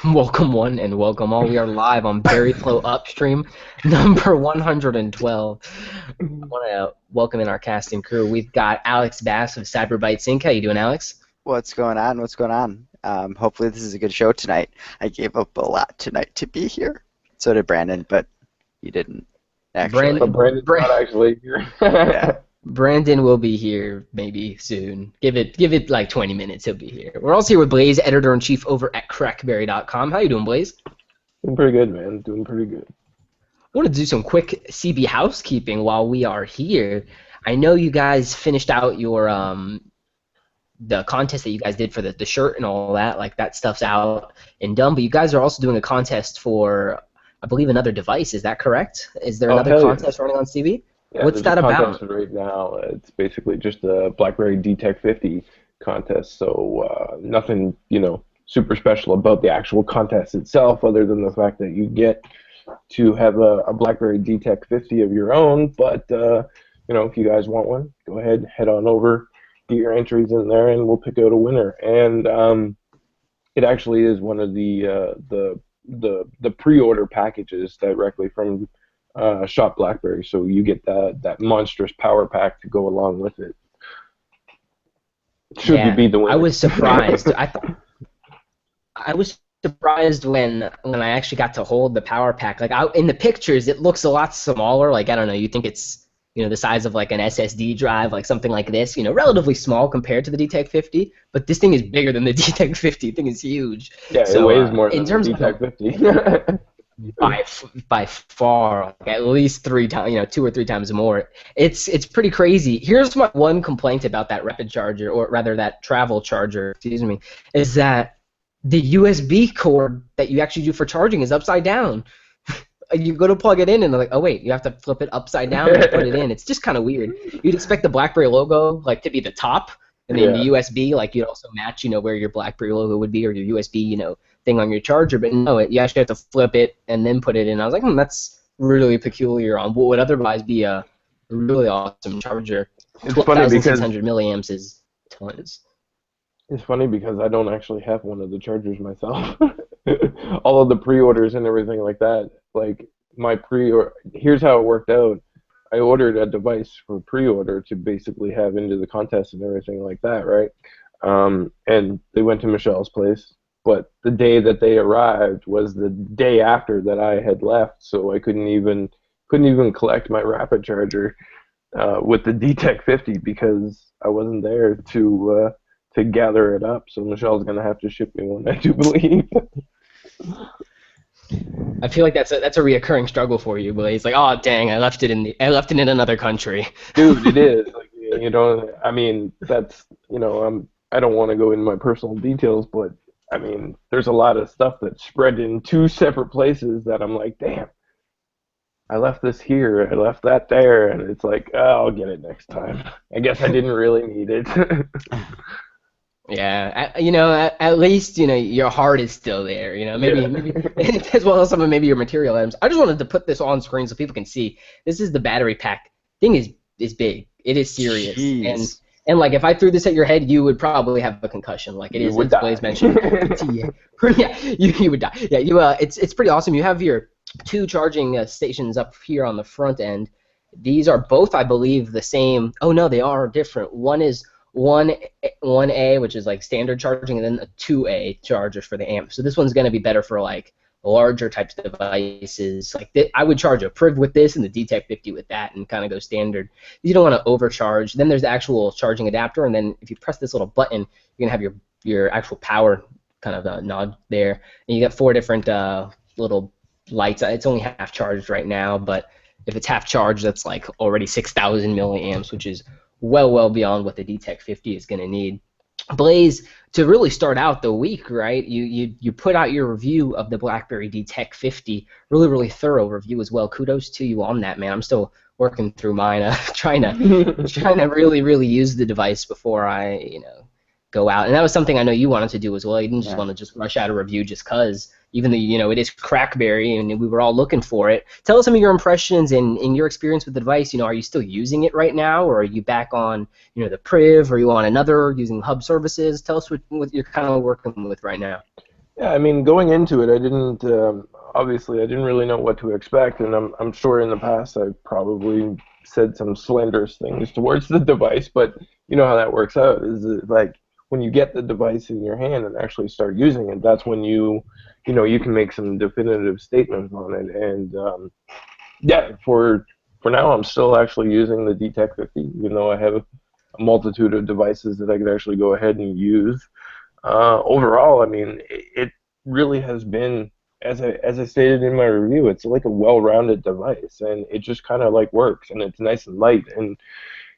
Welcome one and welcome all. We are live on BerryFlow Upstream, number 112. I want to welcome in our casting crew. We've got Alex Bass of Cyberbytes Inc. How you doing, Alex? What's going on? What's going on? Hopefully this is a good show tonight. I gave up a lot tonight to be here. So did Brandon, but he didn't actually. But Brand, Brandon's Bra- not actually here. Yeah. Brandon will be here maybe soon. Give it like 20 minutes. He'll be here. We're also here with Blaze, editor-in-chief over at crackberry.com. How you doing, Blaze? Doing pretty good, man. Doing pretty good. I want to do some quick CB housekeeping while we are here. I know you guys finished out your the contest that you guys did for the shirt and all that, like that stuff's out and done. But you guys are also doing a contest for, I believe, another device. Is that correct? Is there Oh, another hell yeah. contest running on CB? Yeah, What's there's that a about? contest right now. It's basically just a Blackberry Dtec 50 contest. So nothing, super special about the actual contest itself, other than the fact that you get to have a Blackberry Dtec 50 of your own. But if you guys want one, go ahead, head on over, get your entries in there, and we'll pick out a winner. And it actually is one of the pre-order packages directly from Shop Blackberry, so you get that monstrous power pack to go along with it. Should you Yeah, be the I winner? was surprised. I was surprised when I actually got to hold the power pack. Like in the pictures, it looks a lot smaller. Like I don't know, you think it's the size of like an SSD drive, like something like this. Relatively small compared to the DTEC 50. But this thing is bigger than the DTEC 50. The thing is huge. Yeah, it So weighs more in than the terms of DTEC 50. by far, like at least 3 times, 2 or 3 times more. It's pretty crazy. Here's my one complaint about that rapid charger, or rather that travel charger, excuse me, is that the USB cord that you actually do for charging is upside down. You go to plug it in and they're like, oh wait, you have to flip it upside down and put it in. It's just kind of weird. You'd expect the BlackBerry logo like to be the top, and then the Yeah. USB like you'd also match, where your BlackBerry logo would be, or your USB, thing on your charger. But no, you actually have to flip it and then put it in. I was like, that's really peculiar. On what would otherwise be a really awesome charger. It's funny because 12,600 milliamps is tons. it's funny because I don't actually have one of the chargers myself. All of the pre-orders and everything like that, like my pre-order, here's how it worked out. I ordered a device for pre-order to basically have into the contest and everything like that, right? And they went to Michelle's place, but the day that they arrived was the day after that I had left, so I couldn't even collect my rapid charger with the DTEC 50 because I wasn't there to gather it up. So Michelle's gonna have to ship me one, I do believe. I feel like that's a reoccurring struggle for you, but it's like, oh dang, I left it in another country. Dude, it is. Like, I mean, I don't want to go into my personal details, but I mean, there's a lot of stuff that's spread in two separate places that I'm like, damn, I left this here, I left that there, and it's like, oh, I'll get it next time. I guess I didn't really need it. Yeah, at least your heart is still there. Maybe Yeah. as well as some of maybe your material items. I just wanted to put this on screen so people can see. This is the battery pack. Thing is big. It is serious. And Jeez. and like if I threw this at your head, you would probably have a concussion. Like it You is, would as die. Blaze mentioned. Yeah, yeah, you would die. Yeah, it's pretty awesome. You have your two charging stations up here on the front end. These are both, I believe, the same. Oh no, they are different. One is one 1A, which is like standard charging, and then a 2A charger for the amp. So this one's going to be better for like larger types of devices. Like I would charge a Priv with this and the DTEC 50 with that, and kind of go standard. You don't want to overcharge. Then there's the actual charging adapter, and then if you press this little button, you're gonna have your actual power kind of nod there, and you got 4 different little lights. It's only half charged right now, but if it's half charged, that's like already 6,000 milliamps, which is well beyond what the DTEC 50 is going to need. Blaze, to really start out the week, right? You put out your review of the BlackBerry DTEC 50, really thorough review as well. Kudos to you on that, man. I'm still working through mine, trying to really use the device before I go out. And that was something I know you wanted to do as well. You didn't just Yeah. want to just rush out a review just cause, even though it is Crackberry and we were all looking for it. Tell us some of your impressions and your experience with the device. Are you still using it right now, or are you back on the Priv, or are you on another using hub services? Tell us what you're kind of working with right now. Yeah, I mean, going into it, I didn't obviously I didn't really know what to expect, and I'm sure in the past I probably said some slanderous things towards the device, but you know how that works out is it, like when you get the device in your hand and actually start using it, that's when you know you can make some definitive statements on it, and yeah, for now I'm still actually using the Dtec 50, even though I have a multitude of devices that I could actually go ahead and use. Overall, I mean, it really has been, as I stated in my review, it's like a well-rounded device, and it just kind of like works, and it's nice and light and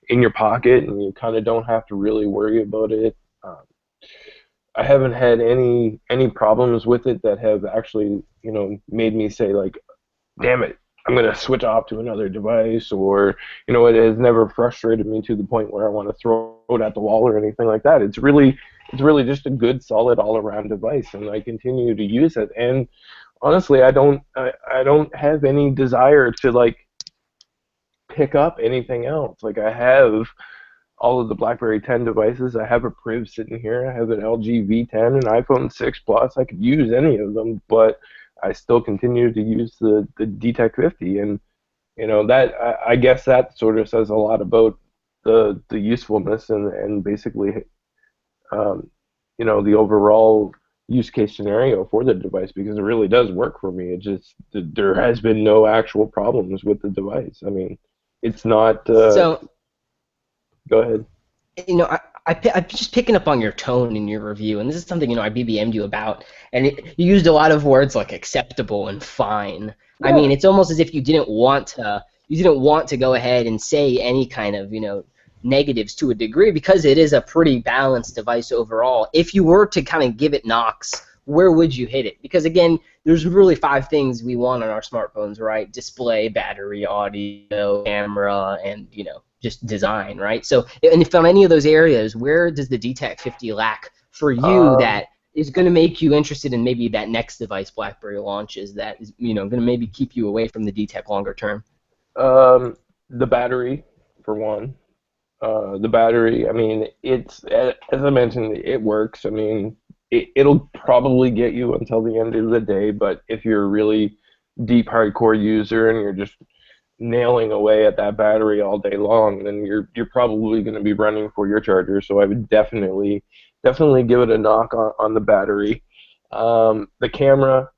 in your pocket, and you kind of don't have to really worry about it. Um, I haven't had any problems with it that have actually, you know, made me say like, damn it, I'm gonna switch off to another device, or you know, it has never frustrated me to the point where I want to throw it at the wall or anything like that. It's really just a good, solid, all-around device, and I continue to use it. And honestly, I don't have any desire to like pick up anything else. Like I have all of the Blackberry 10 devices. I have a Priv sitting here. I have an LG V10, an iPhone 6 Plus. I could use any of them, but I still continue to use the Dtec 50, and you know that I guess that sort of says a lot about the usefulness and basically um, you know the overall use case scenario for the device, because it really does work for me. It just there has been no actual problems with the device. I mean, it's not. So, Go ahead. you know, I'm just picking up on your tone in your review, and this is something, you know, I BBM'd you about, and you used a lot of words like acceptable and fine. I Yeah. mean, it's almost as if you didn't want to go ahead and say any kind of, you know, negatives to a degree, because it is a pretty balanced device overall. If you were to kind of give it knocks, where would you hit it? Because again, there's really 5 things we want on our smartphones, right? Display, battery, audio, camera, and, you know, just design, right? So, and if on any of those areas, where does the Dtec 50 lack for you Um, that is going to make you interested in maybe that next device BlackBerry launches that is, you know, going to maybe keep you away from the Dtec longer term? the battery, for one. The battery, I mean, it's as I mentioned, it works. I mean, it'll probably get you until the end of the day, but if you're a really deep hardcore user and you're just nailing away at that battery all day long, then you're probably going to be running for your charger. So I would definitely give it a knock on the battery. The camera,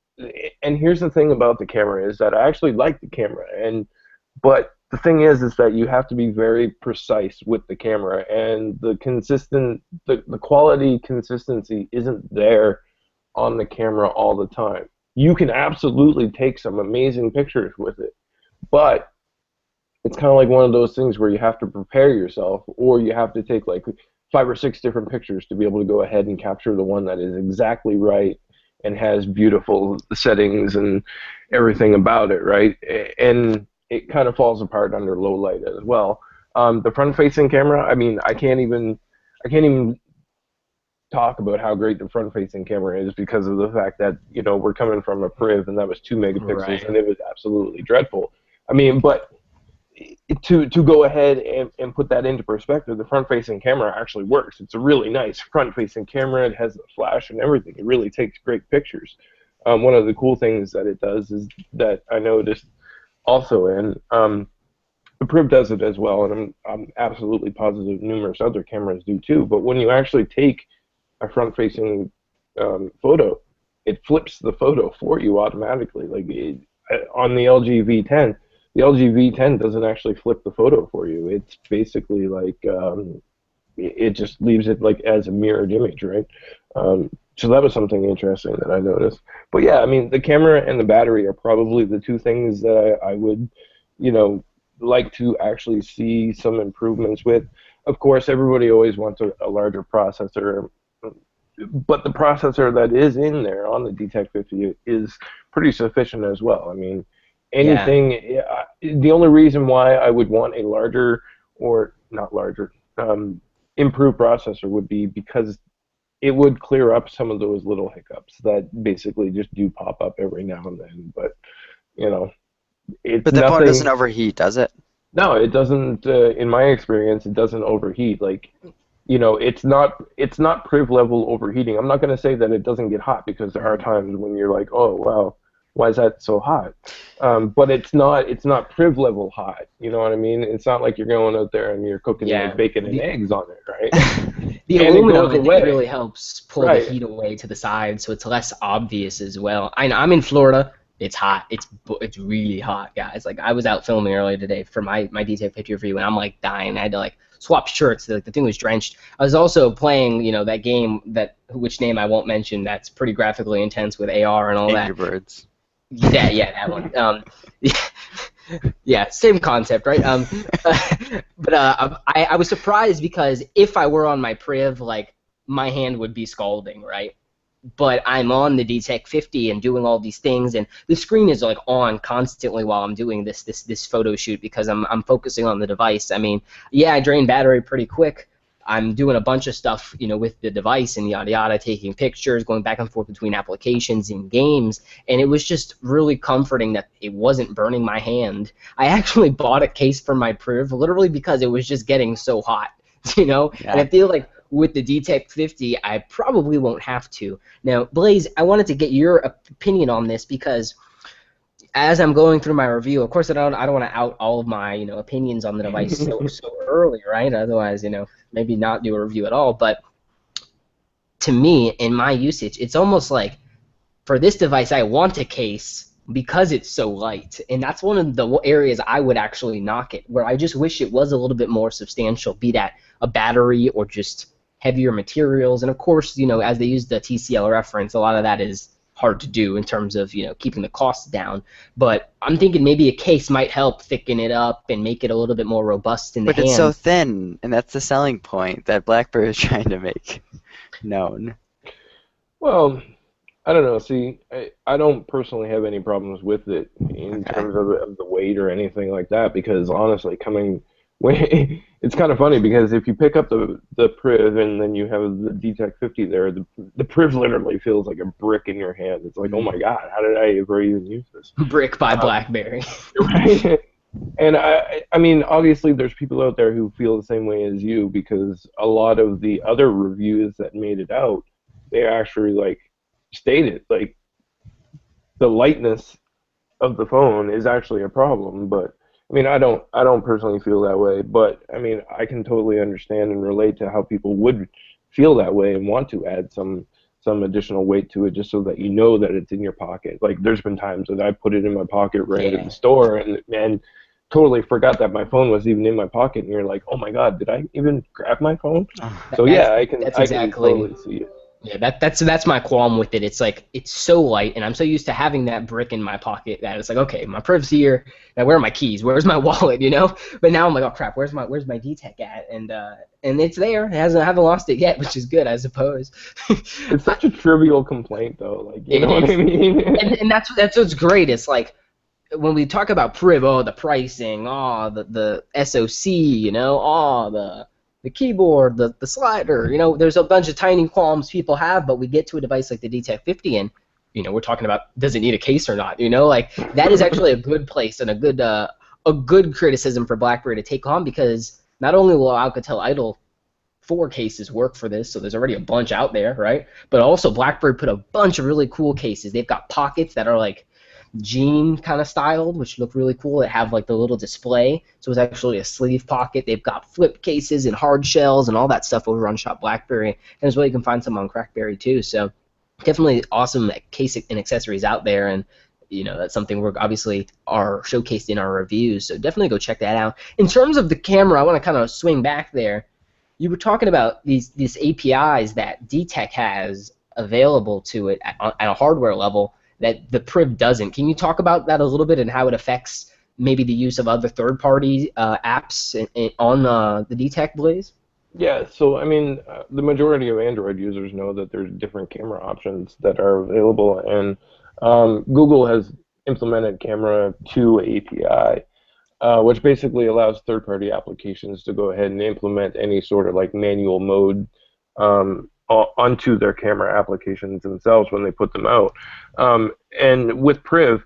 and here's the thing about the camera is that I actually like the camera, and but the thing is that you have to be very precise with the camera, and the quality consistency isn't there on the camera all the time. You can absolutely take some amazing pictures with it, but it's kind of like one of those things where you have to prepare yourself, or you have to take like 5 or 6 different pictures to be able to go ahead and capture the one that is exactly right and has beautiful settings and everything about it, right? And it kind of falls apart under low light as well. The front-facing camera, I mean, I can't even talk about how great the front-facing camera is because of the fact that you know we're coming from a Priv and that was 2 megapixels Right. and it was absolutely dreadful. I mean, but to go ahead and put that into perspective, the front-facing camera actually works. It's a really nice front-facing camera. It has the flash and everything. It really takes great pictures. One of the cool things that it does is that I noticed also, and the Priv does it as well, and I'm absolutely positive numerous other cameras do too. But when you actually take a front-facing photo, it flips the photo for you automatically. Like on the LG V10, the LG V10 doesn't actually flip the photo for you. It's basically like it just leaves it like as a mirrored image, right? So that was something interesting that I noticed. But yeah, I mean, the camera and the battery are probably the 2 things that I would, you know, like to actually see some improvements with. Of course, everybody always wants a larger processor, but the processor that is in there on the Dtec 50 is pretty sufficient as well. I mean, Yeah. anything. The only reason why I would want a larger or not larger, improved processor would be because it would clear up some of those little hiccups that basically just do pop up every now and then. But you know, it's But the phone doesn't nothing. overheat, does it? No, it doesn't. In my experience, it doesn't overheat. Like you know, it's not priv level overheating. I'm not going to say that it doesn't get hot, because there are times when you're like, oh wow, why is that so hot? But it's not priv level hot. You know what I mean? It's not like you're going out there and you're cooking like Yeah. bacon and eggs on it, right? The And it aluminum, goes I think, away, really helps pull the right? heat away to the side, so it's less obvious as well. I'm in Florida. It's hot. It's really hot, guys. Like I was out filming earlier today for my Dtec 50 review, and I'm like dying. I had to like swap shirts. Like the thing was drenched. I was also playing, that game which name I won't mention. That's pretty graphically intense with AR and all that. Angry Birds. Yeah, that one. Yeah, same concept, right? But I was surprised because if I were on my Priv, like my hand would be scalding, right? But I'm on the Dtec 50 and doing all these things, and the screen is like on constantly while I'm doing this photo shoot because I'm focusing on the device. I mean, yeah, I drain battery pretty quick. I'm doing a bunch of stuff, with the device and yada yada, taking pictures, going back and forth between applications and games, and it was just really comforting that it wasn't burning my hand. I actually bought a case for my Priv literally because it was just getting so hot, Yeah. And I feel like with the Dtec 50, I probably won't have to. Now, Blaze, I wanted to get your opinion on this because as I'm going through my review, of course, I don't want to out all of my opinions on the device so early, right? Otherwise, maybe not do a review at all. But to me, in my usage, it's almost like for this device, I want a case because it's so light, and that's one of the areas I would actually knock it, where I just wish it was a little bit more substantial, be that a battery or just heavier materials. And of course, as they use the TCL reference, a lot of that is hard to do in terms of keeping the costs down. But I'm thinking maybe a case might help thicken it up and make it a little bit more robust in the But it's so hand. thin, and that's the selling point that Blackberry is trying to make known. Well, I don't know. See, I don't personally have any problems with it in Okay. terms of the weight or anything like that, because honestly, it's kind of funny because if you pick up the Priv and then you have the Dtec 50 there, the Priv literally feels like a brick in your hand. It's like, oh my God, how did I ever even use this? Brick by Blackberry. Right? And I mean, obviously, there's people out there who feel the same way as you, because a lot of the other reviews that made it out, they actually like stated like the lightness of the phone is actually a problem. But I mean, I don't personally feel that way. But I mean, I can totally understand and relate to how people would feel that way and want to add some additional weight to it, just so that you know that it's in your pocket. Like there's been times that I put it in my pocket, ran to Yeah. the store, and totally forgot that my phone was even in my pocket, and you're like, oh my God, did I even grab my phone? So yeah, That's I can exactly. totally see it. Yeah, that's my qualm with it. It's like it's so light, and I'm so used to having that brick in my pocket that it's like, okay, my Priv's here. Now where are my keys? Where's my wallet? But now I'm like, oh crap, where's my Dtec at? And it's there. I haven't lost it yet, which is good, I suppose. It's such a trivial complaint, though. Like, you It know what is, I mean? and that's what's great. It's like when we talk about Priv, oh, the pricing, oh, the SoC, oh, the keyboard, the slider, there's a bunch of tiny qualms people have, but we get to a device like the Dtec 50 and, we're talking about does it need a case or not, like that is actually a good place and a good criticism for BlackBerry to take on, because not only will Alcatel Idol 4 cases work for this, so there's already a bunch out there, right? But also BlackBerry put a bunch of really cool cases. They've got pockets that are like jean kind of styled, which look really cool. That have like the little display, so it's actually a sleeve pocket. They've got flip cases and hard shells and all that stuff over on Shop BlackBerry, and as well you can find some on Crackberry too. So definitely awesome case and accessories out there, and that's something we're obviously are showcased in our reviews. So definitely go check that out. In terms of the camera, I want to kind of swing back there. You were talking about these APIs that Dtec has available to it at a hardware level that the Priv doesn't. Can you talk about that a little bit and how it affects maybe the use of other third-party apps on the Dtec Blaze? Yeah, so I mean, the majority of Android users know that there's different camera options that are available, and Google has implemented Camera 2 API, which basically allows third-party applications to go ahead and implement any sort of like manual mode onto their camera applications themselves when they put them out. And with Priv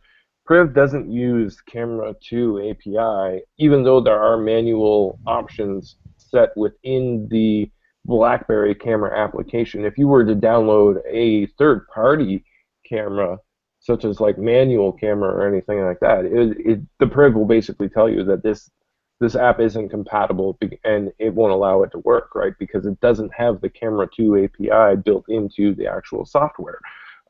doesn't use Camera 2 API, even though there are manual options set within the BlackBerry camera application. If you were to download a third-party camera, such as like manual camera or anything like that, the priv will basically tell you that this app isn't compatible and it won't allow it to work, right? Because it doesn't have the Camera 2 API built into the actual software.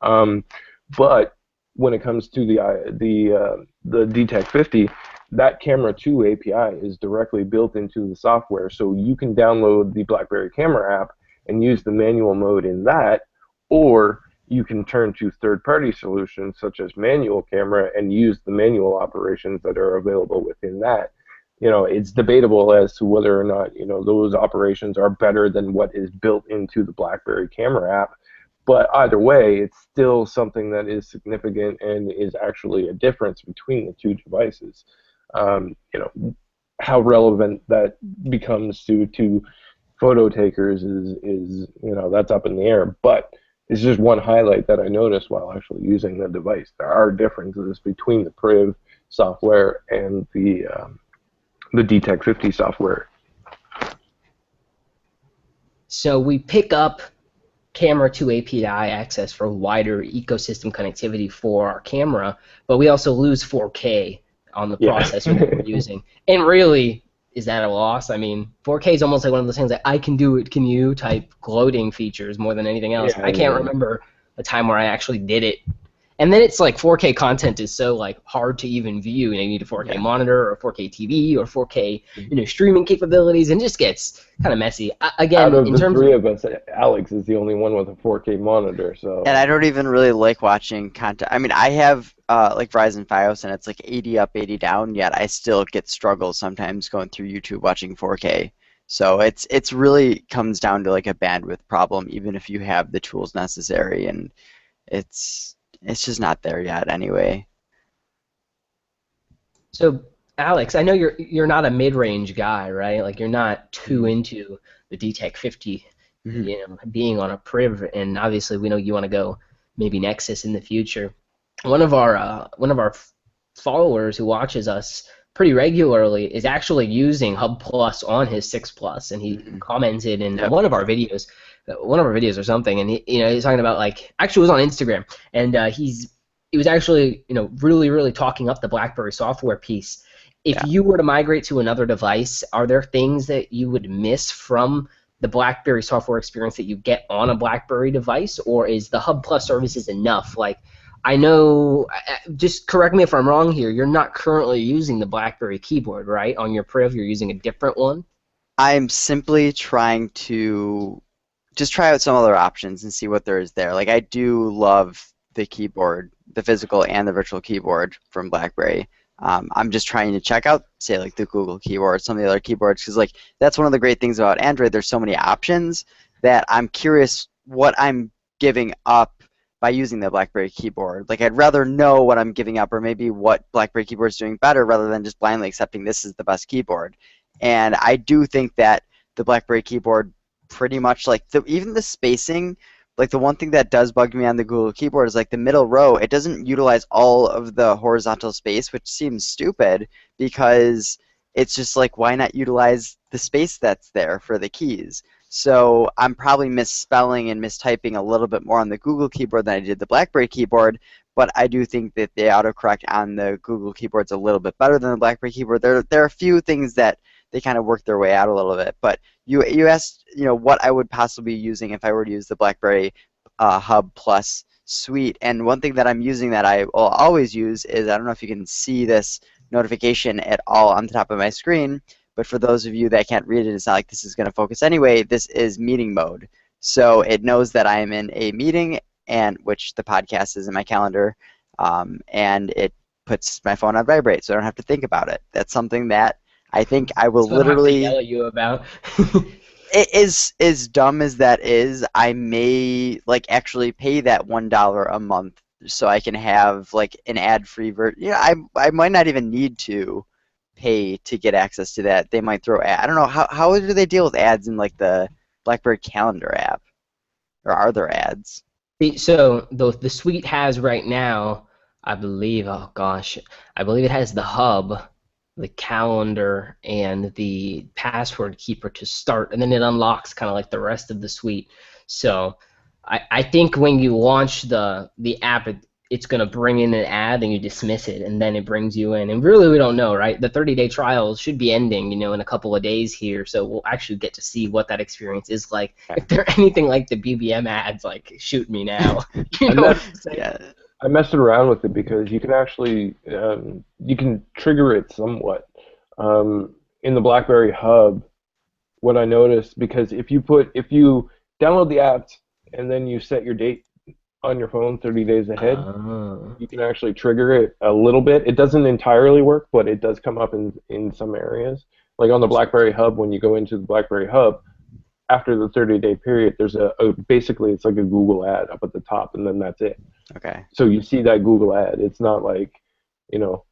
But when it comes to the Dtec 50, that Camera 2 API is directly built into the software, so you can download the BlackBerry camera app and use the manual mode in that, or you can turn to third-party solutions such as manual camera and use the manual operations that are available within that. It's debatable as to whether or not, those operations are better than what is built into the BlackBerry camera app. But either way, it's still something that is significant and is actually a difference between the two devices. How relevant that becomes to photo takers is that's up in the air. But it's just one highlight that I noticed while actually using the device. There are differences between the priv software and the Dtec 50 software. So we pick up Camera 2 API access for wider ecosystem connectivity for our camera, but we also lose 4K on the processor that we're using. And really, is that a loss? I mean, 4K is almost like one of those things like I can do it, can you type gloating features more than anything else. I can't remember a time where I actually did it. And then it's like 4K content is so like hard to even view. You need a 4K monitor or 4K TV or 4K streaming capabilities, and it just gets kind of messy. Again, out of in the terms three of us, Alex is the only one with a 4K monitor. So. And I don't even really like watching content. I mean, I have like Verizon Fios, and it's like 80 up, 80 down. Yet I still get struggles sometimes going through YouTube watching 4K. So it's really comes down to like a bandwidth problem, even if you have the tools necessary, and it's just not there yet anyway. So, Alex, I know you're not a mid-range guy, right? Like you're not too into the Dtec 50, being on a priv, and obviously we know you want to go maybe Nexus in the future. One of our followers who watches us pretty regularly is actually using Hub Plus on his 6 Plus, and he commented in one of our videos or something, and he's talking about actually it was on Instagram, and he was actually really talking up the BlackBerry software piece. If you were to migrate to another device, are there things that you would miss from the BlackBerry software experience that you get on a BlackBerry device, or is the Hub Plus services enough? I know, just correct me if I'm wrong here, you're not currently using the BlackBerry keyboard, right? On your priv, you're using a different one? I'm simply trying to just try out some other options and see what there is there. I do love the keyboard, the physical and the virtual keyboard from BlackBerry. I'm just trying to check out, say, the Google keyboard, some of the other keyboards, because that's one of the great things about Android. There's so many options that I'm curious what I'm giving up by using the BlackBerry keyboard. I'd rather know what I'm giving up, or maybe what BlackBerry keyboard is doing better, rather than just blindly accepting this is the best keyboard. And I do think that the BlackBerry keyboard pretty much, even the spacing, the one thing that does bug me on the Google keyboard is the middle row, it doesn't utilize all of the horizontal space, which seems stupid because it's just why not utilize the space that's there for the keys? So I'm probably misspelling and mistyping a little bit more on the Google keyboard than I did the BlackBerry keyboard, but I do think that the autocorrect on the Google keyboard's a little bit better than the BlackBerry keyboard. There are a few things that they kind of work their way out a little bit, but you asked what I would possibly be using if I were to use the BlackBerry Hub Plus suite, and one thing that I'm using that I will always use is, I don't know if you can see this notification at all on the top of my screen, but for those of you that can't read it, it's not like this is going to focus anyway, this is meeting mode. So it knows that I am in a meeting, and which the podcast is in my calendar, and it puts my phone on vibrate, so I don't have to think about it. That's something that I think I will literally yell at you about. It is as dumb as that is. I may actually pay that $1 a month so I can have an ad-free version. I might not even need to pay to get access to that. They might throw I don't know how do they deal with ads in the BlackBerry Calendar app, or are there ads? So the suite has right now, I believe. Oh gosh, I believe it has the Hub, the calendar and the password keeper to start, and then it unlocks kind of like the rest of the suite. So I think when you launch the app, it's going to bring in an ad and you dismiss it, and then it brings you in. And really, we don't know, right? The 30-day trial should be ending, in a couple of days here, so we'll actually get to see what that experience is like. Okay. If they're anything like the BBM ads, like, shoot me now. You I know what messed, I'm saying? Yeah. I messed around with it because you can actually you can trigger it somewhat. In the BlackBerry Hub, what I noticed, because if you download the apps and then you set your date on your phone 30 days ahead, Oh. you can actually trigger it a little bit. It doesn't entirely work, but it does come up in some areas. Like on the BlackBerry Hub, when you go into the BlackBerry Hub, after the 30-day period, there's basically it's like a Google ad up at the top, and then that's it. Okay. So you see that Google ad. It's not like, you know,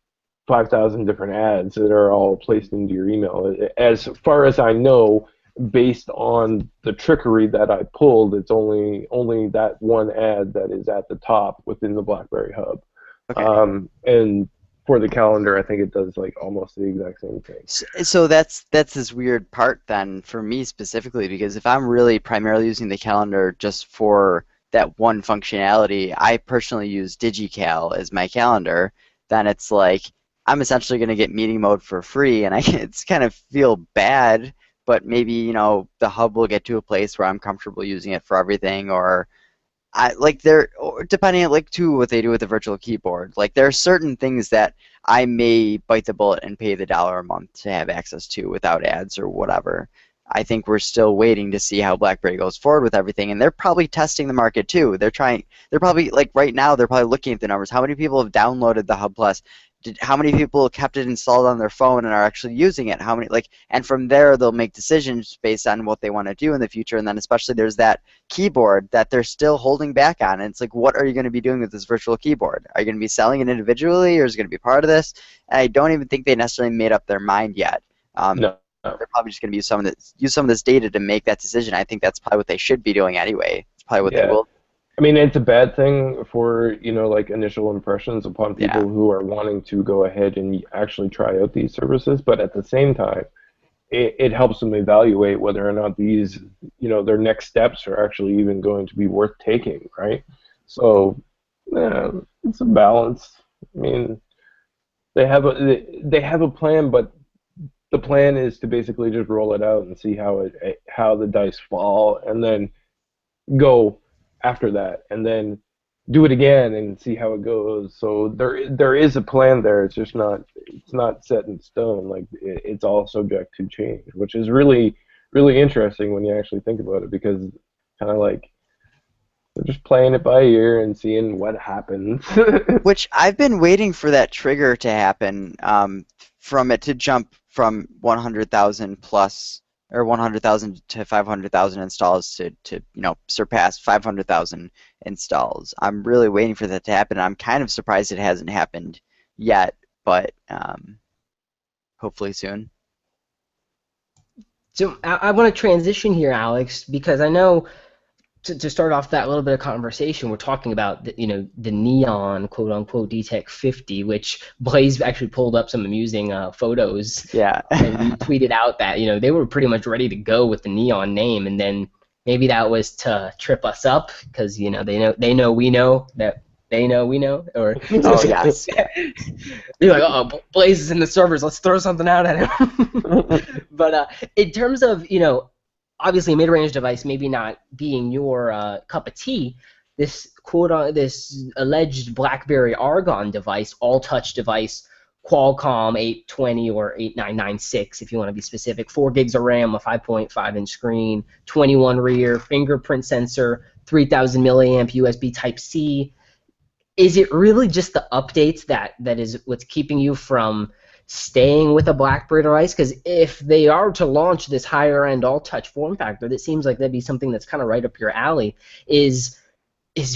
5,000 different ads that are all placed into your email. As far as I know, based on the trickery that I pulled, it's only that one ad that is at the top within the BlackBerry Hub. Okay. And for the calendar, I think it does like almost the exact same thing. So that's this weird part then for me specifically, because if I'm really primarily using the calendar just for that one functionality, I personally use DigiCal as my calendar, then it's like I'm essentially going to get meeting mode for free, and it's kind of feel bad, but maybe, the hub will get to a place where I'm comfortable using it for everything, or or depending on too what they do with the virtual keyboard. Like there are certain things that I may bite the bullet and pay the $1 a month to have access to without ads or whatever. I think we're still waiting to see how BlackBerry goes forward with everything, and they're probably testing the market too. They're probably right now they're probably looking at the numbers. How many people have downloaded the Hub Plus? How many people kept it installed on their phone and are actually using it? How many and from there they'll make decisions based on what they want to do in the future, and then especially there's that keyboard that they're still holding back on. And it's like, what are you going to be doing with this virtual keyboard? Are you going to be selling it individually, or is it going to be part of this? And I don't even think they necessarily made up their mind yet. No. They're probably just going to use some of this data to make that decision. I think that's probably what they should be doing anyway. It's probably what they Yeah. will. I mean, it's a bad thing for, like initial impressions upon people Yeah. who are wanting to go ahead and actually try out these services, but at the same time, it helps them evaluate whether or not these, their next steps are actually even going to be worth taking, right? So, it's a balance. I mean, they have a plan, but the plan is to basically just roll it out and see how the dice fall, and then go after that, and then do it again and see how it goes. So there is a plan there. It's not set in stone. Like it's all subject to change, which is really really interesting when you actually think about it, because kind of like they're just playing it by ear and seeing what happens. Which I've been waiting for that trigger to happen, from it to jump from 100,000 plus or 100,000 to 500,000 installs to surpass 500,000 installs. I'm really waiting for that to happen. I'm kind of surprised it hasn't happened yet, but hopefully soon. So I want to transition here, Alex, because I know to start off that little bit of conversation, we're talking about the neon quote unquote Dtec 50, which Blaze actually pulled up some amusing photos. Yeah. And he tweeted out that they were pretty much ready to go with the neon name, and then maybe that was to trip us up because they know we know that they know we know, or Oh yes. be like, oh, Blaze is in the servers, let's throw something out at him. But in terms of obviously a mid-range device maybe not being your cup of tea, this this alleged BlackBerry Argon device, all-touch device, Qualcomm 820 or 8996 if you want to be specific, 4 gigs of RAM, a 5.5-inch screen, 21 rear, fingerprint sensor, 3000 milliamp USB Type-C. Is it really just the updates that is what's keeping you from staying with a BlackBerry device? Because if they are to launch this higher-end all-touch form factor, that seems like that'd be something that's kind of right up your alley. Is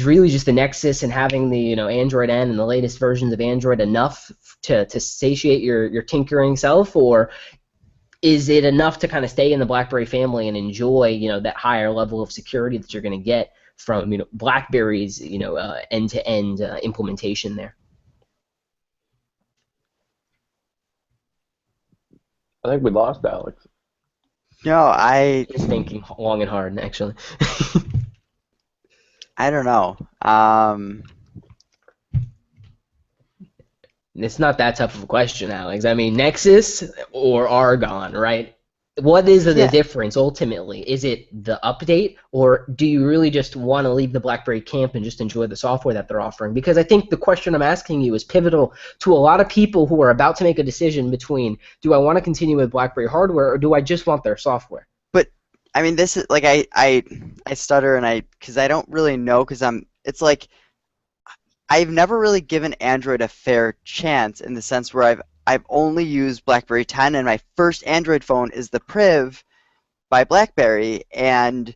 really just the Nexus and having the Android N and the latest versions of Android enough to satiate your tinkering self, or is it enough to kind of stay in the BlackBerry family and enjoy that higher level of security that you're going to get from BlackBerry's end-to-end implementation there? I think we lost Alex. No, I Just thinking long and hard, actually. don't know. It's not that tough of a question, Alex. I mean, Nexus or Argon, right? What is the Yeah. difference ultimately? Is it the update, or do you really just want to leave the BlackBerry camp and just enjoy the software that they're offering? Because I think the question I'm asking you is pivotal to a lot of people who are about to make a decision between, do I want to continue with BlackBerry hardware, or do I just want their software? But I mean, this is like I stutter and because I don't really know because it's like I've never really given Android a fair chance in the sense where I've only used BlackBerry 10 and my first Android phone is the Priv by BlackBerry, and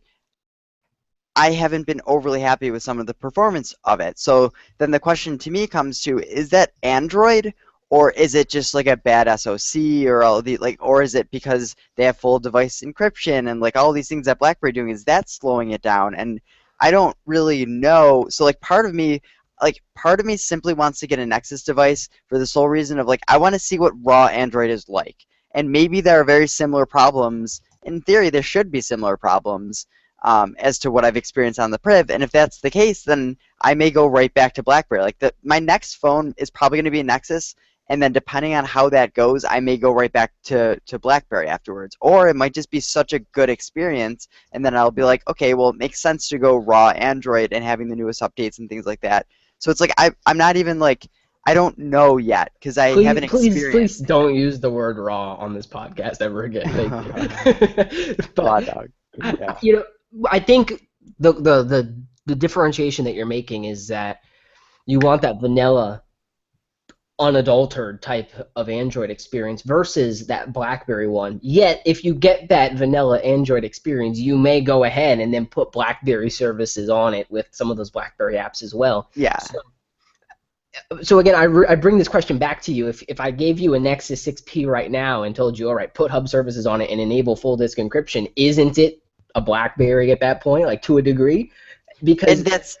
I haven't been overly happy with some of the performance of it. So then the question to me comes to, is that Android, or is it just like a bad SoC, or all the like, or is it because they have full device encryption and like all these things that BlackBerry doing, is that slowing it down? And I don't really know. So like part of me simply wants to get a Nexus device for the sole reason of like I want to see what raw Android is like. And maybe there are very similar problems. In theory, there should be similar problems as to what I've experienced on the Priv. And if that's the case, then I may go right back to BlackBerry. Like my next phone is probably going to be a Nexus, and then depending on how that goes, I may go right back to BlackBerry afterwards. Or it might just be such a good experience, and then I'll be like, okay, well, it makes sense to go raw Android and having the newest updates and things like that. So it's like I'm not even like, I don't know yet because I haven't experienced. Please don't use the word raw on this podcast ever again. Thank you. Raw dog. Yeah. You know, I think the differentiation that you're making is that you want that vanilla, unadulterated type of Android experience versus that BlackBerry one. Yet, if you get that vanilla Android experience, you may go ahead and then put BlackBerry services on it with some of those BlackBerry apps as well. Yeah. So again, I bring this question back to you. If I gave you a Nexus 6P right now and told you, all right, put hub services on it and enable full disk encryption, isn't it a BlackBerry at that point, like to a degree? Because And that's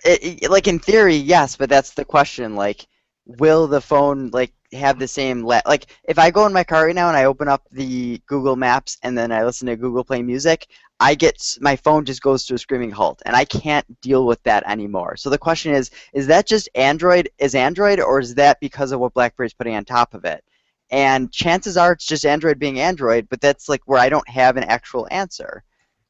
like in theory, yes, but that's the question. Like, will the phone like have the same like if I go in my car right now and I open up the Google Maps and then I listen to Google Play Music, my phone just goes to a screaming halt, and I can't deal with that anymore. So the question is that just Android, or is that because of what BlackBerry's putting on top of it? And chances are it's just Android being Android, but that's like where I don't have an actual answer.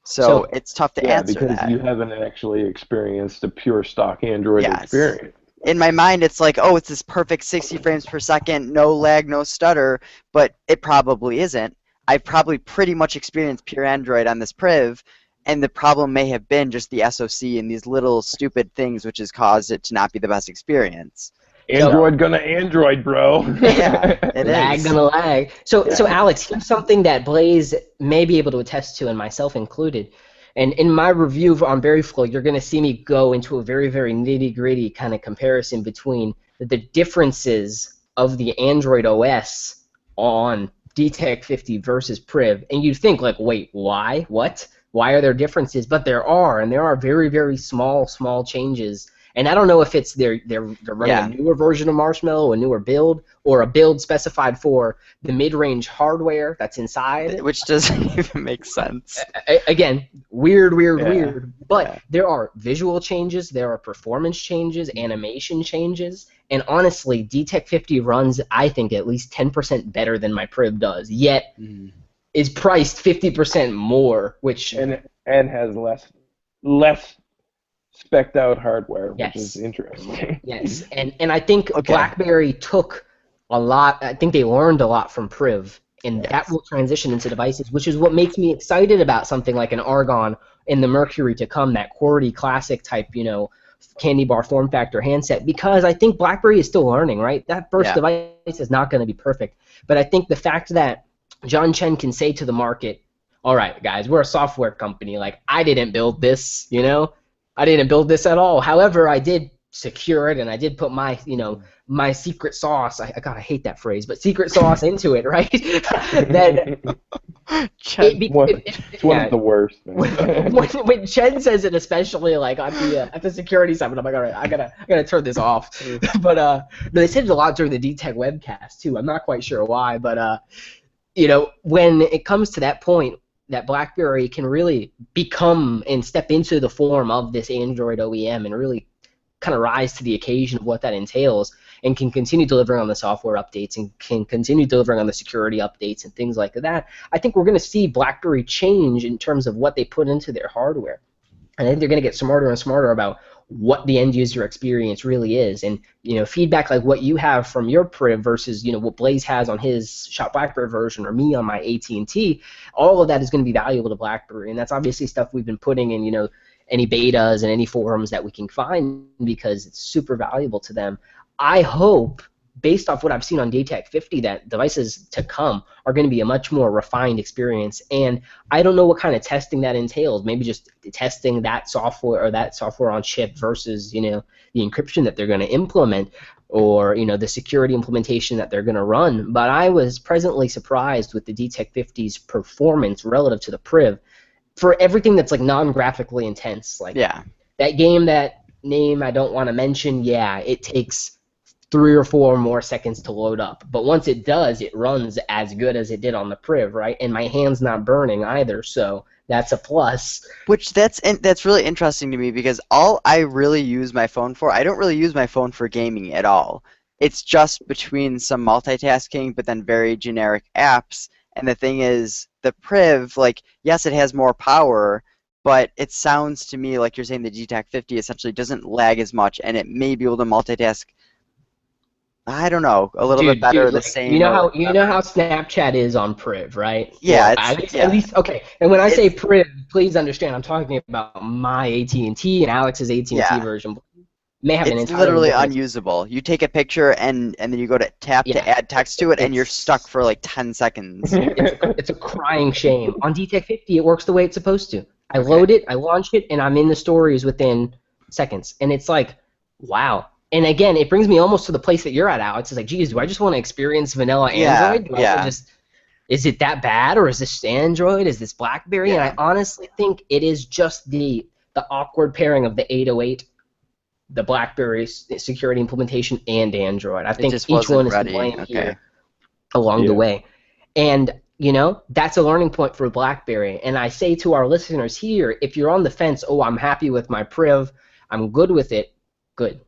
So it's tough to answer because that. you haven't actually experienced a pure stock Android Yes. experience. In my mind, it's like, oh, it's this perfect 60 frames per second, no lag, no stutter, but it probably isn't. I've probably pretty much experienced pure Android on this Priv, and the problem may have been just the SoC and these little stupid things which has caused it to not be the best experience. Android gonna Android, bro. Yeah, it lag is. gonna lag. So Alex, here's something that Blaze may be able to attest to, and myself included. And in my review on BerryFlow, you're going to see me go into a very, very nitty-gritty kind of comparison between the differences of the Android OS on Dtec 50 versus Priv. And you think, like, wait, why? What? Why are there differences? But there are, and there are very, very small changes. And I don't know if it's they're running a newer version of Marshmallow, a newer build, or a build specified for the mid-range hardware that's inside. Which doesn't even make sense. Again, weird. But there are visual changes, there are performance changes, animation changes, and honestly, Dtec 50 runs, I think, at least 10% better than my Priv does, yet is priced 50% more, which... And has less spec'd out hardware, which is interesting. Yes, and I think BlackBerry took a lot. I think they learned a lot from Priv, and that will transition into devices, which is what makes me excited about something like an Argon and the Mercury to come, that QWERTY classic type, candy bar form factor handset, because I think BlackBerry is still learning, right? That first device is not going to be perfect, but I think the fact that John Chen can say to the market, all right, guys, we're a software company. Like, I didn't build this, I didn't build this at all. However, I did secure it, and I did put my, my secret sauce. I hate that phrase, but secret sauce into it, right? It's one of the worst. When Chen says it, especially like at the security summit, I'm like, all right, I gotta turn this off. But they said it a lot during the Dtec webcast too. I'm not quite sure why, but when it comes to that point, that BlackBerry can really become and step into the form of this Android OEM and really kind of rise to the occasion of what that entails, and can continue delivering on the software updates and can continue delivering on the security updates and things like that, I think we're going to see BlackBerry change in terms of what they put into their hardware. And I think they're going to get smarter and smarter about what the end user experience really is. And feedback like what you have from your Priv versus what Blaze has on his Shop BlackBerry version or me on my AT&T, all of that is going to be valuable to BlackBerry. And that's obviously stuff we've been putting in any betas and any forums that we can find because it's super valuable to them. I hope, based off what I've seen on Dtec 50, that devices to come are going to be a much more refined experience. And I don't know what kind of testing that entails. Maybe just testing that software or that software on chip versus the encryption that they're going to implement, or the security implementation that they're going to run. But I was pleasantly surprised with the Dtec 50's performance relative to the Priv for everything that's like non-graphically intense. Like that game, that name I don't want to mention, it takes 3 or 4 more seconds to load up. But once it does, it runs as good as it did on the Priv, right? And my hand's not burning either, so that's a plus. Which that's really interesting to me because all I really use my phone for, I don't really use my phone for gaming at all. It's just between some multitasking, but then very generic apps. And the thing is, the Priv, like, yes, it has more power, but it sounds to me like you're saying the Dtec 50 essentially doesn't lag as much, and it may be able to multitask, I don't know, a little bit better, the like, same. You know how Snapchat is on Priv, right? Yeah, well, at least okay. And when I say Priv, please understand, I'm talking about my AT&T and Alex's AT&T version. May have it's literally unusable. You take a picture and then you go to tap to add text to it, and you're stuck for like 10 seconds. It's a crying shame. On Dtec 50, it works the way it's supposed to. I load it, I launch it, and I'm in the stories within seconds. And it's like, wow. And again, it brings me almost to the place that you're at, Alex. It's like, geez, do I just want to experience vanilla Android? Is it that bad, or is this Android? Is this BlackBerry? And I honestly think it is just the awkward pairing of the 808, the BlackBerry security implementation, and Android. I think each one is to blame here along the way. And, that's a learning point for BlackBerry. And I say to our listeners here, if you're on the fence, I'm happy with my Priv, I'm good with it, good,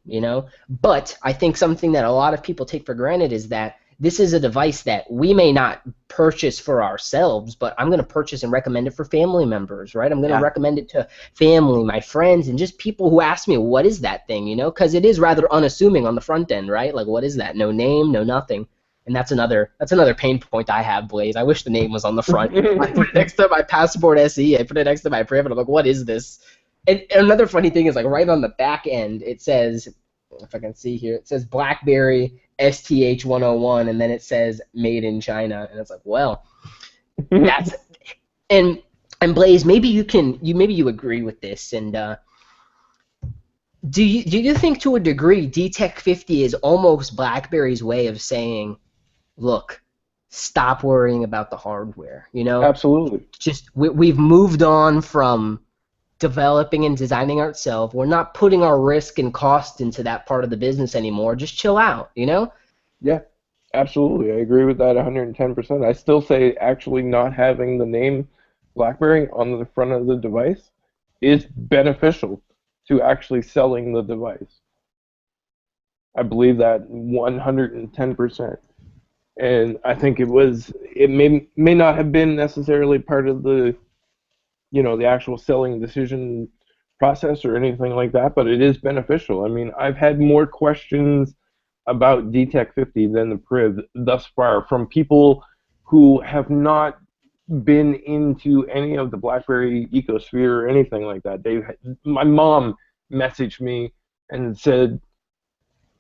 But I think something that a lot of people take for granted is that this is a device that we may not purchase for ourselves, but I'm going to purchase and recommend it for family members, right? I'm going to recommend it to family, my friends, and just people who ask me, what is that thing, Because it is rather unassuming on the front end, right? Like, what is that? No name, no nothing. And that's another pain point I have, Blaze. I wish the name was on the front. I put it next to my Passport SE. I put it next to my Priv, and I'm like, what is this? And another funny thing is, like, right on the back end, it says, if I can see here, it says BlackBerry STH 101, and then it says made in China, and it's like, well, that's and Blaze, maybe you agree with this, and do you think to a degree Dtec 50 is almost BlackBerry's way of saying, look, stop worrying about the hardware, Absolutely. Just we've moved on from developing and designing ourselves. We're not putting our risk and cost into that part of the business anymore. Just chill out, Yeah, absolutely. I agree with that 110%. I still say actually not having the name BlackBerry on the front of the device is beneficial to actually selling the device. I believe that 110%. And I think it may not have been necessarily part of the the actual selling decision process or anything like that, but it is beneficial. I mean, I've had more questions about Dtec 50 than the Priv thus far from people who have not been into any of the BlackBerry ecosphere or anything like that. My mom messaged me and said,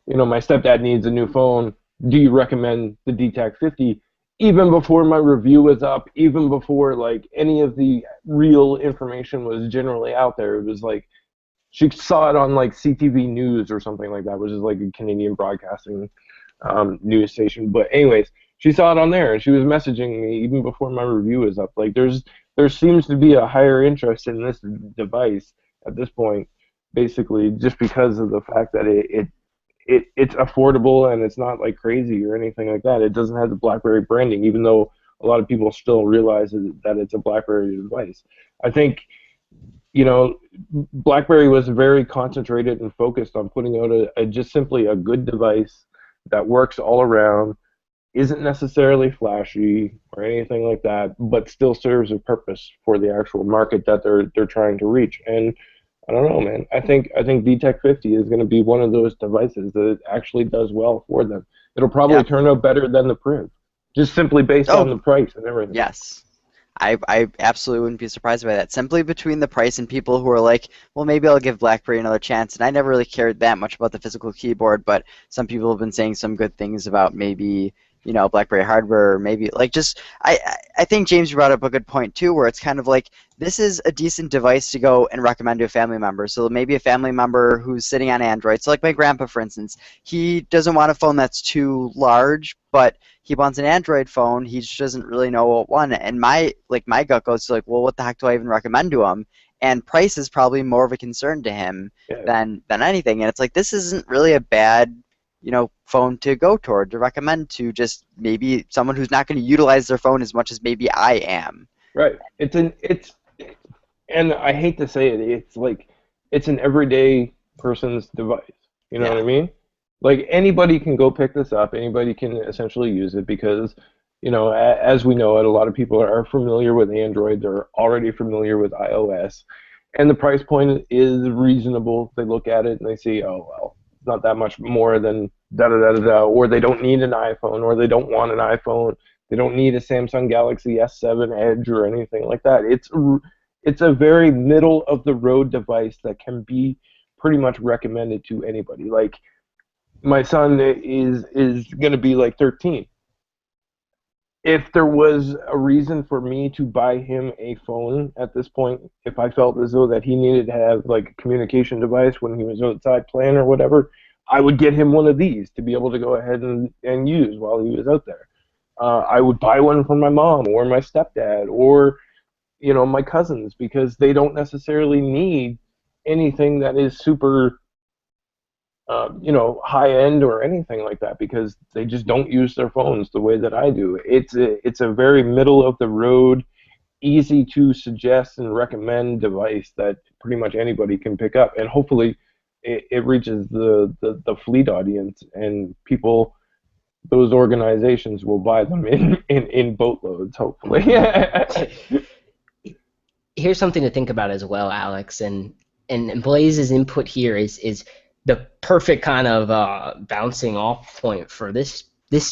my stepdad needs a new phone. Do you recommend the Dtec 50? Even before my review was up, even before like any of the real information was generally out there, it was like she saw it on like CTV News or something like that, which is like a Canadian broadcasting news station. But anyways, she saw it on there and she was messaging me even before my review was up. Like there seems to be a higher interest in this device at this point, basically just because of the fact that it's affordable and it's not like crazy or anything like that. It doesn't have the BlackBerry branding, even though a lot of people still realize that it's a BlackBerry device. I think, BlackBerry was very concentrated and focused on putting out just simply a good device that works all around, isn't necessarily flashy or anything like that, but still serves a purpose for the actual market that they're trying to reach. And I don't know, man. I think Dtec 50 is going to be one of those devices that actually does well for them. It'll probably Yeah. turn out better than the Priv, just simply based on the price and everything. Yes. I absolutely wouldn't be surprised by that. Simply between the price and people who are like, well, maybe I'll give BlackBerry another chance. And I never really cared that much about the physical keyboard, but some people have been saying some good things about maybe, BlackBerry hardware, or maybe like just I think James, you brought up a good point too, where it's kind of like this is a decent device to go and recommend to a family member. So maybe a family member who's sitting on Android. So like my grandpa, for instance, he doesn't want a phone that's too large, but he wants an Android phone. He just doesn't really know what one. And my gut goes to like, well, what the heck do I even recommend to him? And price is probably more of a concern to him than anything. And it's like this isn't really a bad phone to go toward, to recommend to just maybe someone who's not going to utilize their phone as much as maybe I am. Right. And I hate to say it, it's an everyday person's device. You know what I mean? Like anybody can go pick this up. Anybody can essentially use it because, as we know it, a lot of people are familiar with Android. They're already familiar with iOS, and the price point is reasonable. They look at it and they see, oh well, it's not that much more than da da da da da, or they don't need an iPhone, or they don't want an iPhone. They don't need a Samsung Galaxy S7 Edge or anything like that. It's a very middle of the road device that can be pretty much recommended to anybody. Like my son is going to be like 13. If there was a reason for me to buy him a phone at this point, if I felt as though that he needed to have like a communication device when he was outside playing or whatever, I would get him one of these to be able to go ahead and use while he was out there. I would buy one for my mom or my stepdad or my cousins, because they don't necessarily need anything that is super high end or anything like that, because they just don't use their phones the way that I do. It's a very middle of the road, easy to suggest and recommend device that pretty much anybody can pick up, and hopefully it reaches the fleet audience, and people, those organizations will buy them in boatloads, hopefully. Here's something to think about as well, Alex, and Blaze's input here is the perfect kind of bouncing off point for this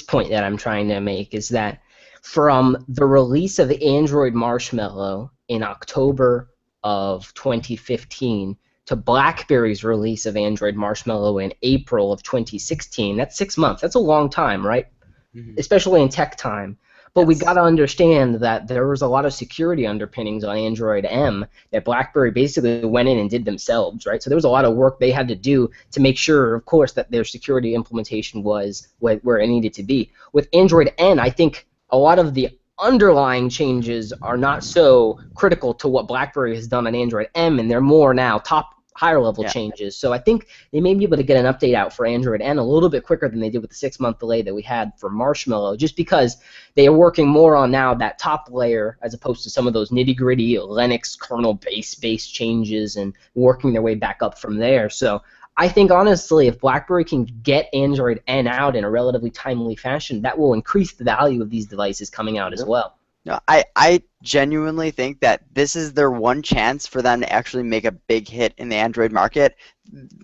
point that I'm trying to make, is that from the release of Android Marshmallow in October of 2015 to BlackBerry's release of Android Marshmallow in April of 2016, that's 6 months. That's a long time, right? Mm-hmm. Especially in tech time. But we got to understand that there was a lot of security underpinnings on Android M that BlackBerry basically went in and did themselves, right? So there was a lot of work they had to do to make sure, of course, that their security implementation was where it needed to be. With Android N, I think a lot of the underlying changes are not so critical to what BlackBerry has done on Android M, and they're more now higher level changes. So I think they may be able to get an update out for Android N a little bit quicker than they did with the 6-month delay that we had for Marshmallow, just because they are working more on now that top layer as opposed to some of those nitty-gritty Linux kernel-based changes and working their way back up from there. So I think, honestly, if BlackBerry can get Android N out in a relatively timely fashion, that will increase the value of these devices coming out as well. No, I genuinely think that this is their one chance for them to actually make a big hit in the Android market.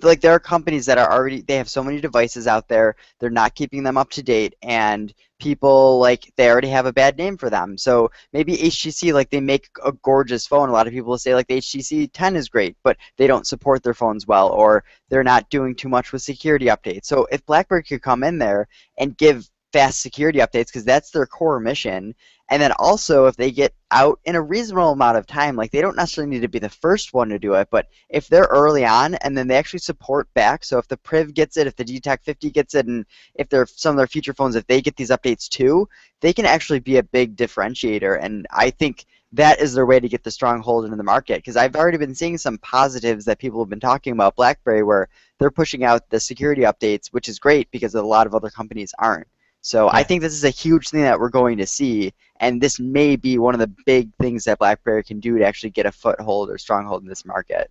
Like, there are companies that are already, they have so many devices out there, they're not keeping them up to date, and people, like, they already have a bad name for them. So maybe HTC, like, they make a gorgeous phone. A lot of people will say, like, the HTC 10 is great, but they don't support their phones well, or they're not doing too much with security updates. So if BlackBerry could come in there and give fast security updates, because that's their core mission, and then also if they get out in a reasonable amount of time, like, they don't necessarily need to be the first one to do it, but if they're early on and then they actually support back, so if the Priv gets it, if the Dtec 50 gets it, and if they're some of their future phones, if they get these updates too, they can actually be a big differentiator, and I think that is their way to get the stronghold into the market, because I've already been seeing some positives that people have been talking about BlackBerry where they're pushing out the security updates, which is great because a lot of other companies aren't. So I Yeah. think this is a huge thing that we're going to see, and this may be one of the big things that BlackBerry can do to actually get a foothold or stronghold in this market.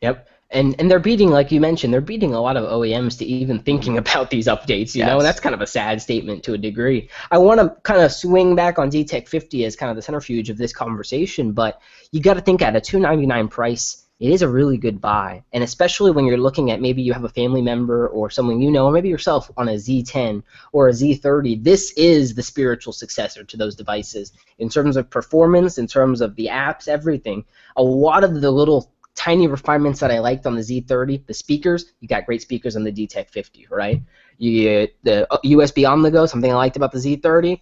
Yep. And they're beating, like you mentioned, they're beating a lot of OEMs to even thinking about these updates, you know, and Yes. that's kind of a sad statement to a degree. I want to kind of swing back on Dtec 50 as kind of the centrifuge of this conversation, but you got to think at a $299 price, it is a really good buy, and especially when you're looking at maybe you have a family member or someone you know, or maybe yourself on a Z10 or a Z30. This is the spiritual successor to those devices in terms of performance, in terms of the apps, everything. A lot of the little tiny refinements that I liked on the Z30, the speakers, you got great speakers on the Dtec 50, right? You get the USB on the go, something I liked about the Z30.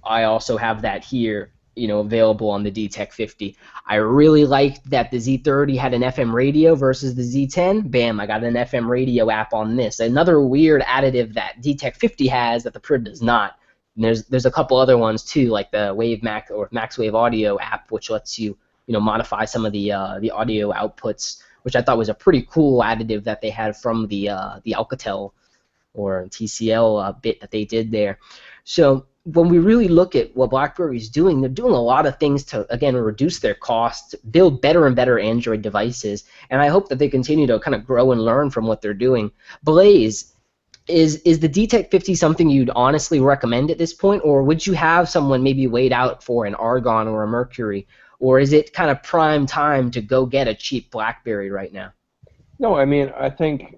I also have that here, available on the Dtec 50. I really liked that the Z30 had an FM radio versus the Z10. Bam, I got an FM radio app on this. Another weird additive that Dtec 50 has that the Priv does not. And there's a couple other ones too, like the Wave Max or MaxWave Audio app, which lets you modify some of the audio outputs, which I thought was a pretty cool additive that they had from the Alcatel or TCL bit that they did there. So when we really look at what BlackBerry's doing, they're doing a lot of things to, again, reduce their costs, build better and better Android devices, and I hope that they continue to kind of grow and learn from what they're doing. Blaze, is the Dtec 50 something you'd honestly recommend at this point, or would you have someone maybe wait out for an Argon or a Mercury, or is it kind of prime time to go get a cheap BlackBerry right now? No, I mean, I think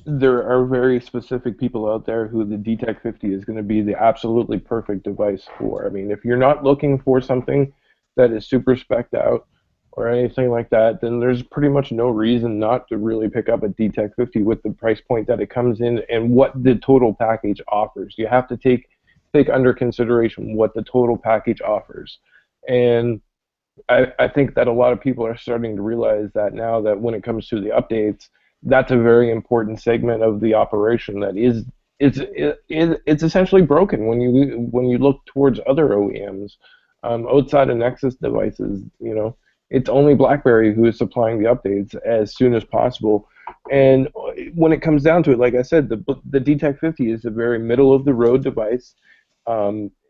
there are very specific people out there who the Dtec 50 is going to be the absolutely perfect device for. I mean, if you're not looking for something that is super spec'd out or anything like that, then there's pretty much no reason not to really pick up a Dtec 50 with the price point that it comes in and what the total package offers. You have to take under consideration what the total package offers. And I think that a lot of people are starting to realize that now, that when it comes to the updates, that's a very important segment of the operation that it's essentially broken when you look towards other OEMs outside of Nexus devices. It's only BlackBerry who is supplying the updates as soon as possible. And when it comes down to it, like I said, the Dtec 50 is a very middle of the road device.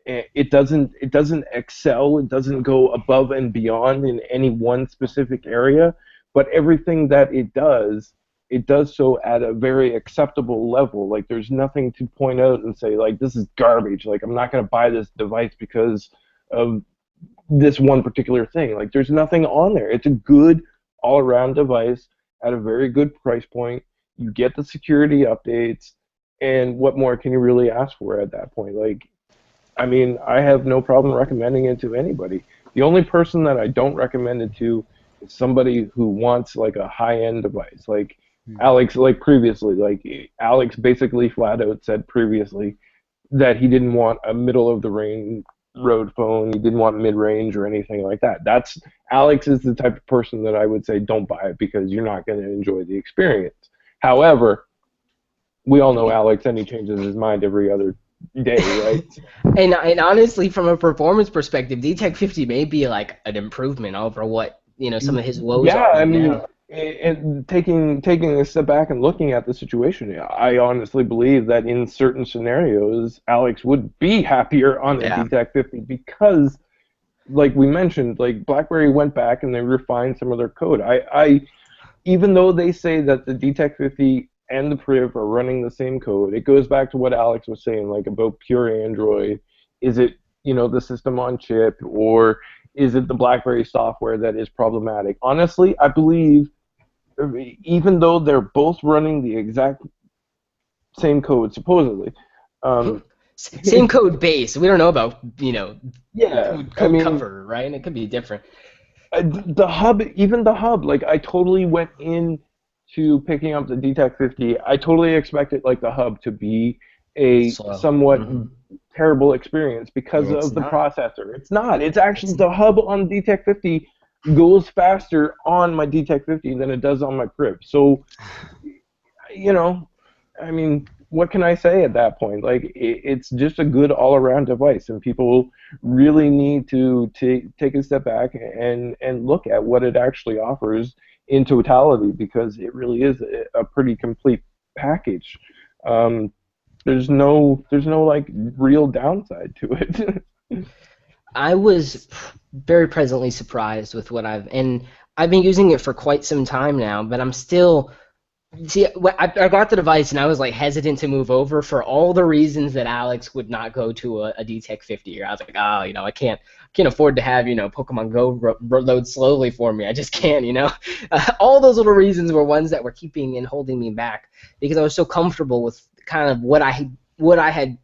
It doesn't excel. It doesn't go above and beyond in any one specific area, but everything that it does so at a very acceptable level. Like, there's nothing to point out and say, like, this is garbage. Like, I'm not going to buy this device because of this one particular thing. Like, there's nothing on there. It's a good all-around device at a very good price point. You get the security updates, and what more can you really ask for at that point? Like, I mean, I have no problem recommending it to anybody. The only person that I don't recommend it to is somebody who wants like a high-end device. Like Alex, like previously, like Alex basically flat out said previously that he didn't want a middle-of-the-range road phone. He didn't want mid-range or anything like that. Alex is the type of person that I would say don't buy it because you're not going to enjoy the experience. However, we all know Alex, and he changes his mind every other day, right? And honestly, from a performance perspective, Dtec 50 may be like an improvement over what some of his woes Yeah, are I right mean, now. and taking a step back and looking at the situation, I honestly believe that in certain scenarios, Alex would be happier on the Yeah. Dtec 50 because, like we mentioned, like BlackBerry went back and they refined some of their code. Even though they say that the Dtec 50 and the Priv are running the same code, it goes back to what Alex was saying, like about pure Android. Is it, the system on chip, or is it the BlackBerry software that is problematic? Honestly, I believe, even though they're both running the exact same code, supposedly, um, Same code base. We don't know about yeah, code, I code mean, cover, right? And it could be different. the hub, even the hub, like I totally went in to picking up the Dtec 50. I totally expected like the hub to be a Slow. somewhat Hmm. terrible experience And because it's of the not. processor. It's not. It's actually It's the hub on Dtec 50 goes faster on my Dtec 50 than it does on my Priv. So, you know, I mean, what can I say at that point? Like, it's just a good all-around device, and people really need to take a step back and look at what it actually offers in totality, because it really is a pretty complete package. Um, there's no like real downside to it. I was very pleasantly surprised with and I've been using it for quite some time now, but I'm still. See, I got the device and I was like hesitant to move over for all the reasons that Alex would not go to a Dtec 50. I was like, oh, I can't afford to have Pokemon Go load slowly for me. I just can't, all those little reasons were ones that were keeping and holding me back because I was so comfortable with kind of what I had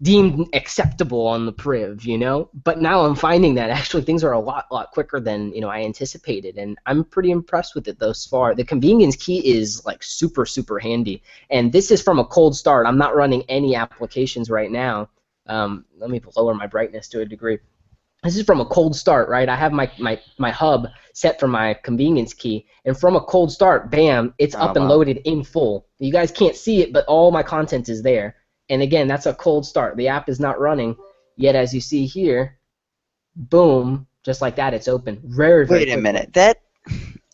deemed acceptable on the priv, But now I'm finding that actually things are a lot quicker than I anticipated, and I'm pretty impressed with it thus far. The convenience key is like super handy, and this is from a cold start. I'm not running any applications right now. Let me lower my brightness to a degree. This is from a cold start, right? I have my hub set for my convenience key, and from a cold start, bam, it's up and loaded in full. You guys can't see it, but all my content is there. And again, that's a cold start. The app is not running, yet as you see here, boom, just like that, it's open. Very Wait a quickly. minute.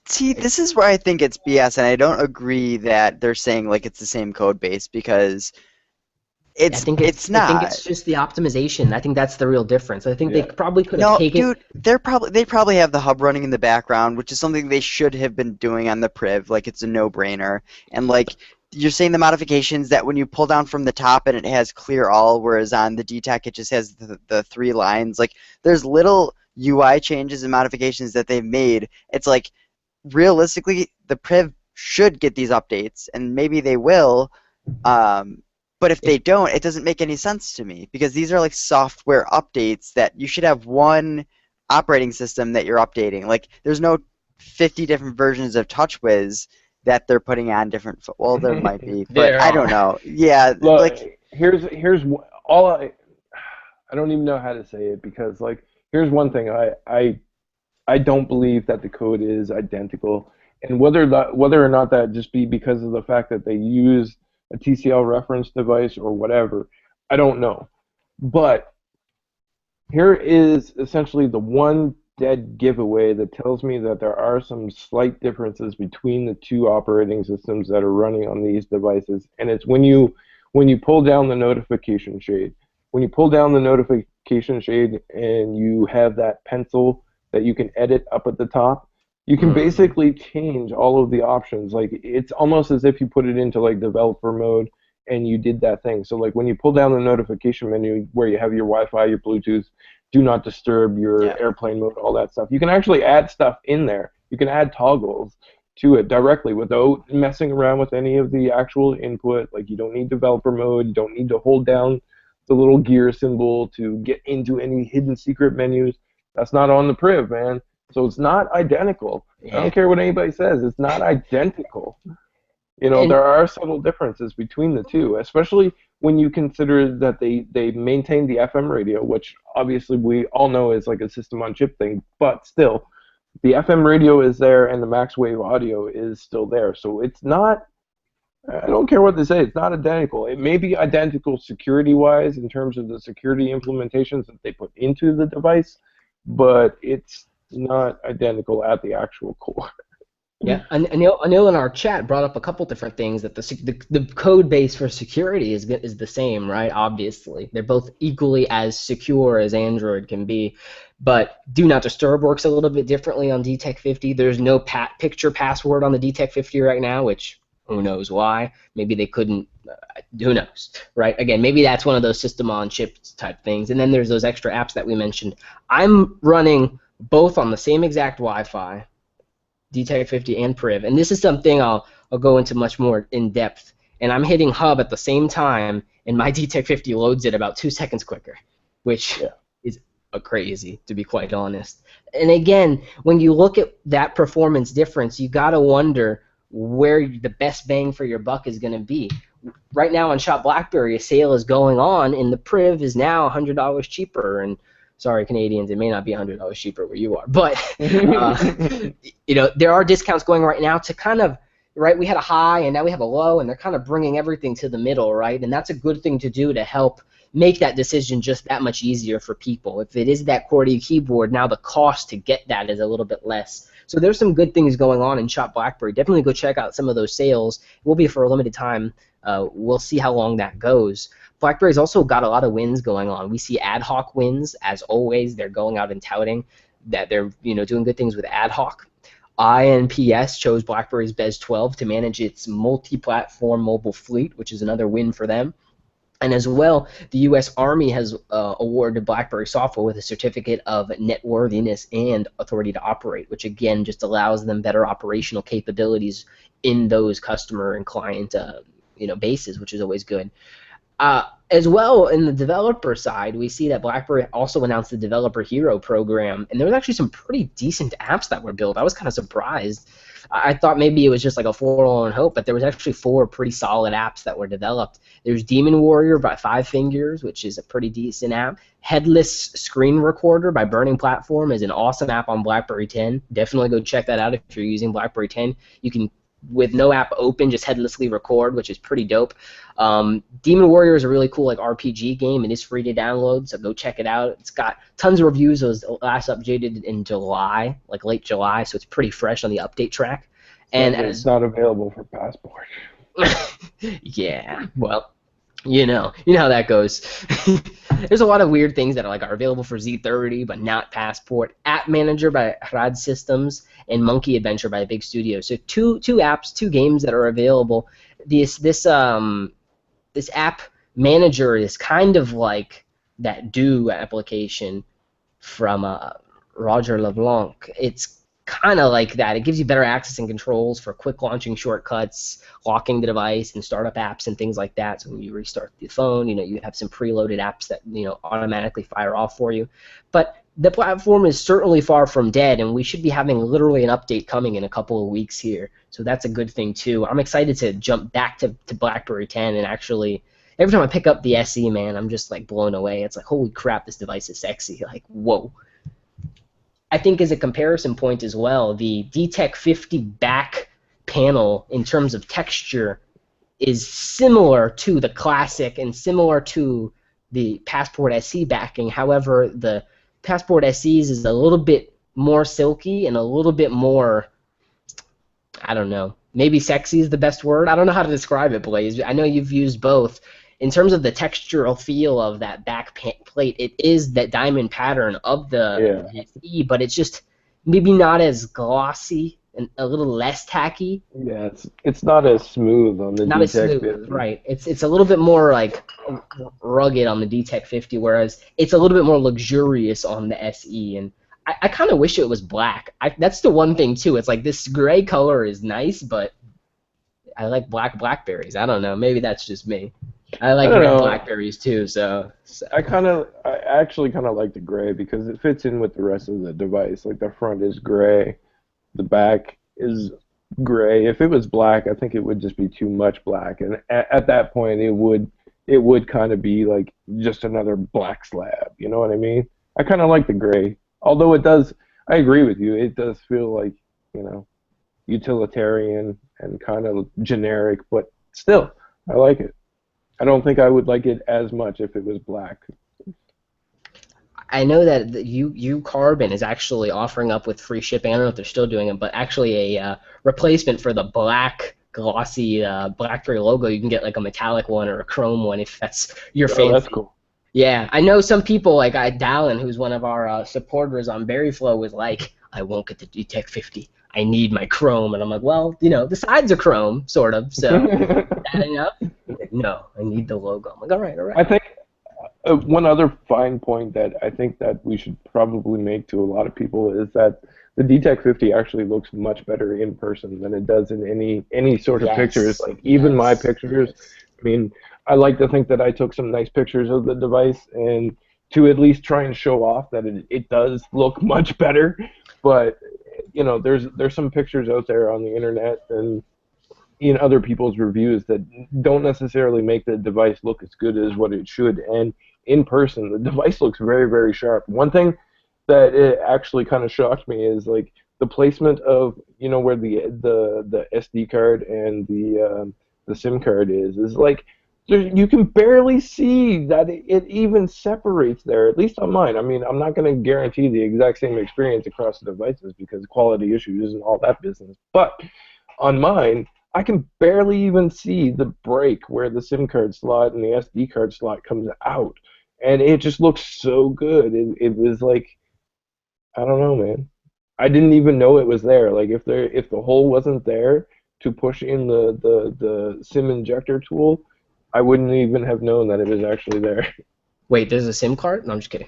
See, this is where I think it's BS, and I don't agree that they're saying like it's the same code base because it's not. I think it's just the optimization. I think that's the real difference. I think they probably could have taken. No, dude, they probably have the hub running in the background, which is something they should have been doing on the priv. Like it's a no-brainer, and like. You're saying the modifications that when you pull down from the top and it has clear all, whereas on the Dtec it just has the 3 lines. Like there's little UI changes and modifications that they've made. It's like realistically the priv should get these updates, and maybe they will. But if they don't, it doesn't make any sense to me because these are like software updates that you should have one operating system that you're updating. Like there's no 50 different versions of TouchWiz that they're putting on different. Well, there might be, but I don't know. Yeah, Look, like here's all I don't even know how to say it because like here's one thing I don't believe that the code is identical, and whether or not that just be because of the fact that they use a TCL reference device or whatever, I don't know. But here is essentially the one dead giveaway that tells me that there are some slight differences between the two operating systems that are running on these devices, and it's when you pull down the notification shade. When you pull down the notification shade and you have that pencil that you can edit up at the top, you can basically change all of the options. Like it's almost as if you put it into like developer mode and you did that thing. So like when you pull down the notification menu where you have your Wi-Fi, your Bluetooth, do not disturb, your airplane mode, all that stuff. You can actually add stuff in there. You can add toggles to it directly without messing around with any of the actual input. Like you don't need developer mode. You don't need to hold down the little gear symbol to get into any hidden secret menus. That's not on the priv, man. So it's not identical. I don't care what anybody says. It's not identical. There are subtle differences between the two, especially when you consider that they maintain the FM radio, which obviously we all know is like a system on chip thing, but still, the FM radio is there and the max wave audio is still there. So it's not, I don't care what they say, it's not identical. It may be identical security-wise in terms of the security implementations that they put into the device, but it's not identical at the actual core. Yeah, Anil in our chat brought up a couple different things that the code base for security is the same, right? Obviously, they're both equally as secure as Android can be, but Do Not Disturb works a little bit differently on Dtec 50. There's no picture password on the Dtec 50 right now, which who knows why? Maybe they couldn't. Who knows, right? Again, maybe that's one of those system on chips type things. And then there's those extra apps that we mentioned. I'm running both on the same exact Wi-Fi. Dtec 50 and priv, and this is something I'll go into much more in depth. And I'm hitting hub at the same time, and my Dtec 50 loads it about 2 seconds quicker, which is crazy, to be quite honest. And again, when you look at that performance difference, you gotta wonder where the best bang for your buck is gonna be. Right now on Shop Blackberry, a sale is going on, and the priv is now $100 cheaper. And sorry, Canadians, it may not be $100 cheaper where you are, but there are discounts going right now to kind of, right, we had a high and now we have a low, and they're kind of bringing everything to the middle, right? And that's a good thing to do to help make that decision just that much easier for people. If it is that QWERTY keyboard, now the cost to get that is a little bit less. So there's some good things going on in Shop BlackBerry. Definitely go check out some of those sales. It will be for a limited time. We'll see how long that goes. BlackBerry's also got a lot of wins going on. We see ad hoc wins, as always. They're going out and touting that they're doing good things with ad hoc. INPS chose BlackBerry's BES 12 to manage its multi-platform mobile fleet, which is another win for them. And as well, the U.S. Army has awarded BlackBerry software with a certificate of networthiness and authority to operate, which again just allows them better operational capabilities in those customer and client bases, which is always good. As well, in the developer side, we see that BlackBerry also announced the Developer Hero program, and there was actually some pretty decent apps that were built. I was kind of surprised. I thought maybe it was just like a forlorn hope, but there was actually 4 pretty solid apps that were developed. There's Demon Warrior by Five Fingers, which is a pretty decent app. Headless Screen Recorder by Burning Platform is an awesome app on BlackBerry 10. Definitely go check that out if you're using BlackBerry 10. You can, with no app open, just headlessly record, which is pretty dope. Demon Warrior is a really cool RPG game. It is free to download, so go check it out. It's got tons of reviews. It was last updated in July, like late July, so it's pretty fresh on the update track. And it's not available for Passport. Yeah, well, you know how that goes. There's a lot of weird things that are available for Z30 but not Passport. App Manager by Rad Systems and Monkey Adventure by a big studio. So two apps, 2 games that are available. This app manager is kind of like that Do application from Roger LeBlanc. It's kind of like that. It gives you better access and controls for quick launching shortcuts, locking the device, and startup apps and things like that. So when you restart the phone, you have some preloaded apps that automatically fire off for you. But the platform is certainly far from dead, and we should be having literally an update coming in a couple of weeks here. So that's a good thing too. I'm excited to jump back to BlackBerry 10, and actually every time I pick up the SE, man, I'm just blown away. It's like, holy crap, this device is sexy. Whoa. I think as a comparison point as well, the Dtec 50 back panel in terms of texture is similar to the Classic and similar to the Passport SE backing. However, the Passport SE's is a little bit more silky and a little bit more, I don't know, maybe sexy is the best word. I don't know how to describe it, Blaze. I know you've used both. In terms of the textural feel of that back plate, it is that diamond pattern of the SE, but it's just maybe not as glossy and a little less tacky. Yeah, it's not as smooth on the not Dtec as smooth, 50. right? It's a little bit more rugged on the Dtec 50, whereas it's a little bit more luxurious on the SE. And I kind of wish it was black. That's the one thing too. It's like this gray color is nice, but I like blackberries. I don't know. Maybe that's just me. I like red blackberries too. So. I actually kind of like the gray because it fits in with the rest of the device. Like the front is gray, the back is gray. If it was black, I think it would just be too much black, and at that point, it would kind of be like just another black slab. You know what I mean? I kind of like the gray, although it does. I agree with you. It does feel like utilitarian and kind of generic, but still, I like it. I don't think I would like it as much if it was black. I know that U Carbon is actually offering up with free shipping. I don't know if they're still doing it, but actually a replacement for the black glossy BlackBerry logo. You can get like a metallic one or a chrome one if that's your fancy. That's cool. Yeah, I know some people like Dallin, who's one of our supporters on BerryFlow, was like, I won't get the Dtec 50. I need my chrome. And I'm like, well, the sides are chrome, sort of, so that enough? He's like, no, I need the logo. I'm like, all right. I think one other fine point that I think that we should probably make to a lot of people is that the Dtec 50 actually looks much better in person than it does in any sort of pictures. Like even my pictures, I mean, I like to think that I took some nice pictures of the device and to at least try and show off that it does look much better. But there's some pictures out there on the internet and in other people's reviews that don't necessarily make the device look as good as what it should. And in person, the device looks very, very sharp. One thing that it actually kind of shocked me is like the placement of where the SD card and the SIM card is like You can barely see that it even separates there, at least on mine. I mean, I'm not going to guarantee the exact same experience across the devices because quality issues isn't all that business. But on mine, I can barely even see the break where the SIM card slot and the SD card slot comes out. And it just looks so good. It was like, I don't know, man. I didn't even know it was there. Like if the hole wasn't there to push in the SIM injector tool, I wouldn't even have known that it was actually there. Wait, there's a SIM card? No, I'm just kidding.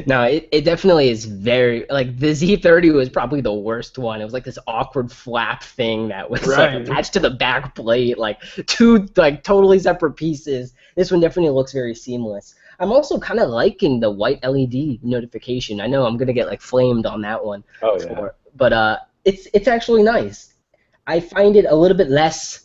No, it definitely is very like the Z30 was probably the worst one. It was like this awkward flap thing that was like Right. attached to the back plate, like two like totally separate pieces. This one definitely looks very seamless. I'm also kind of liking the white LED notification. I know I'm gonna get like flamed on that one, Oh yeah. but it's actually nice. I find it a little bit less.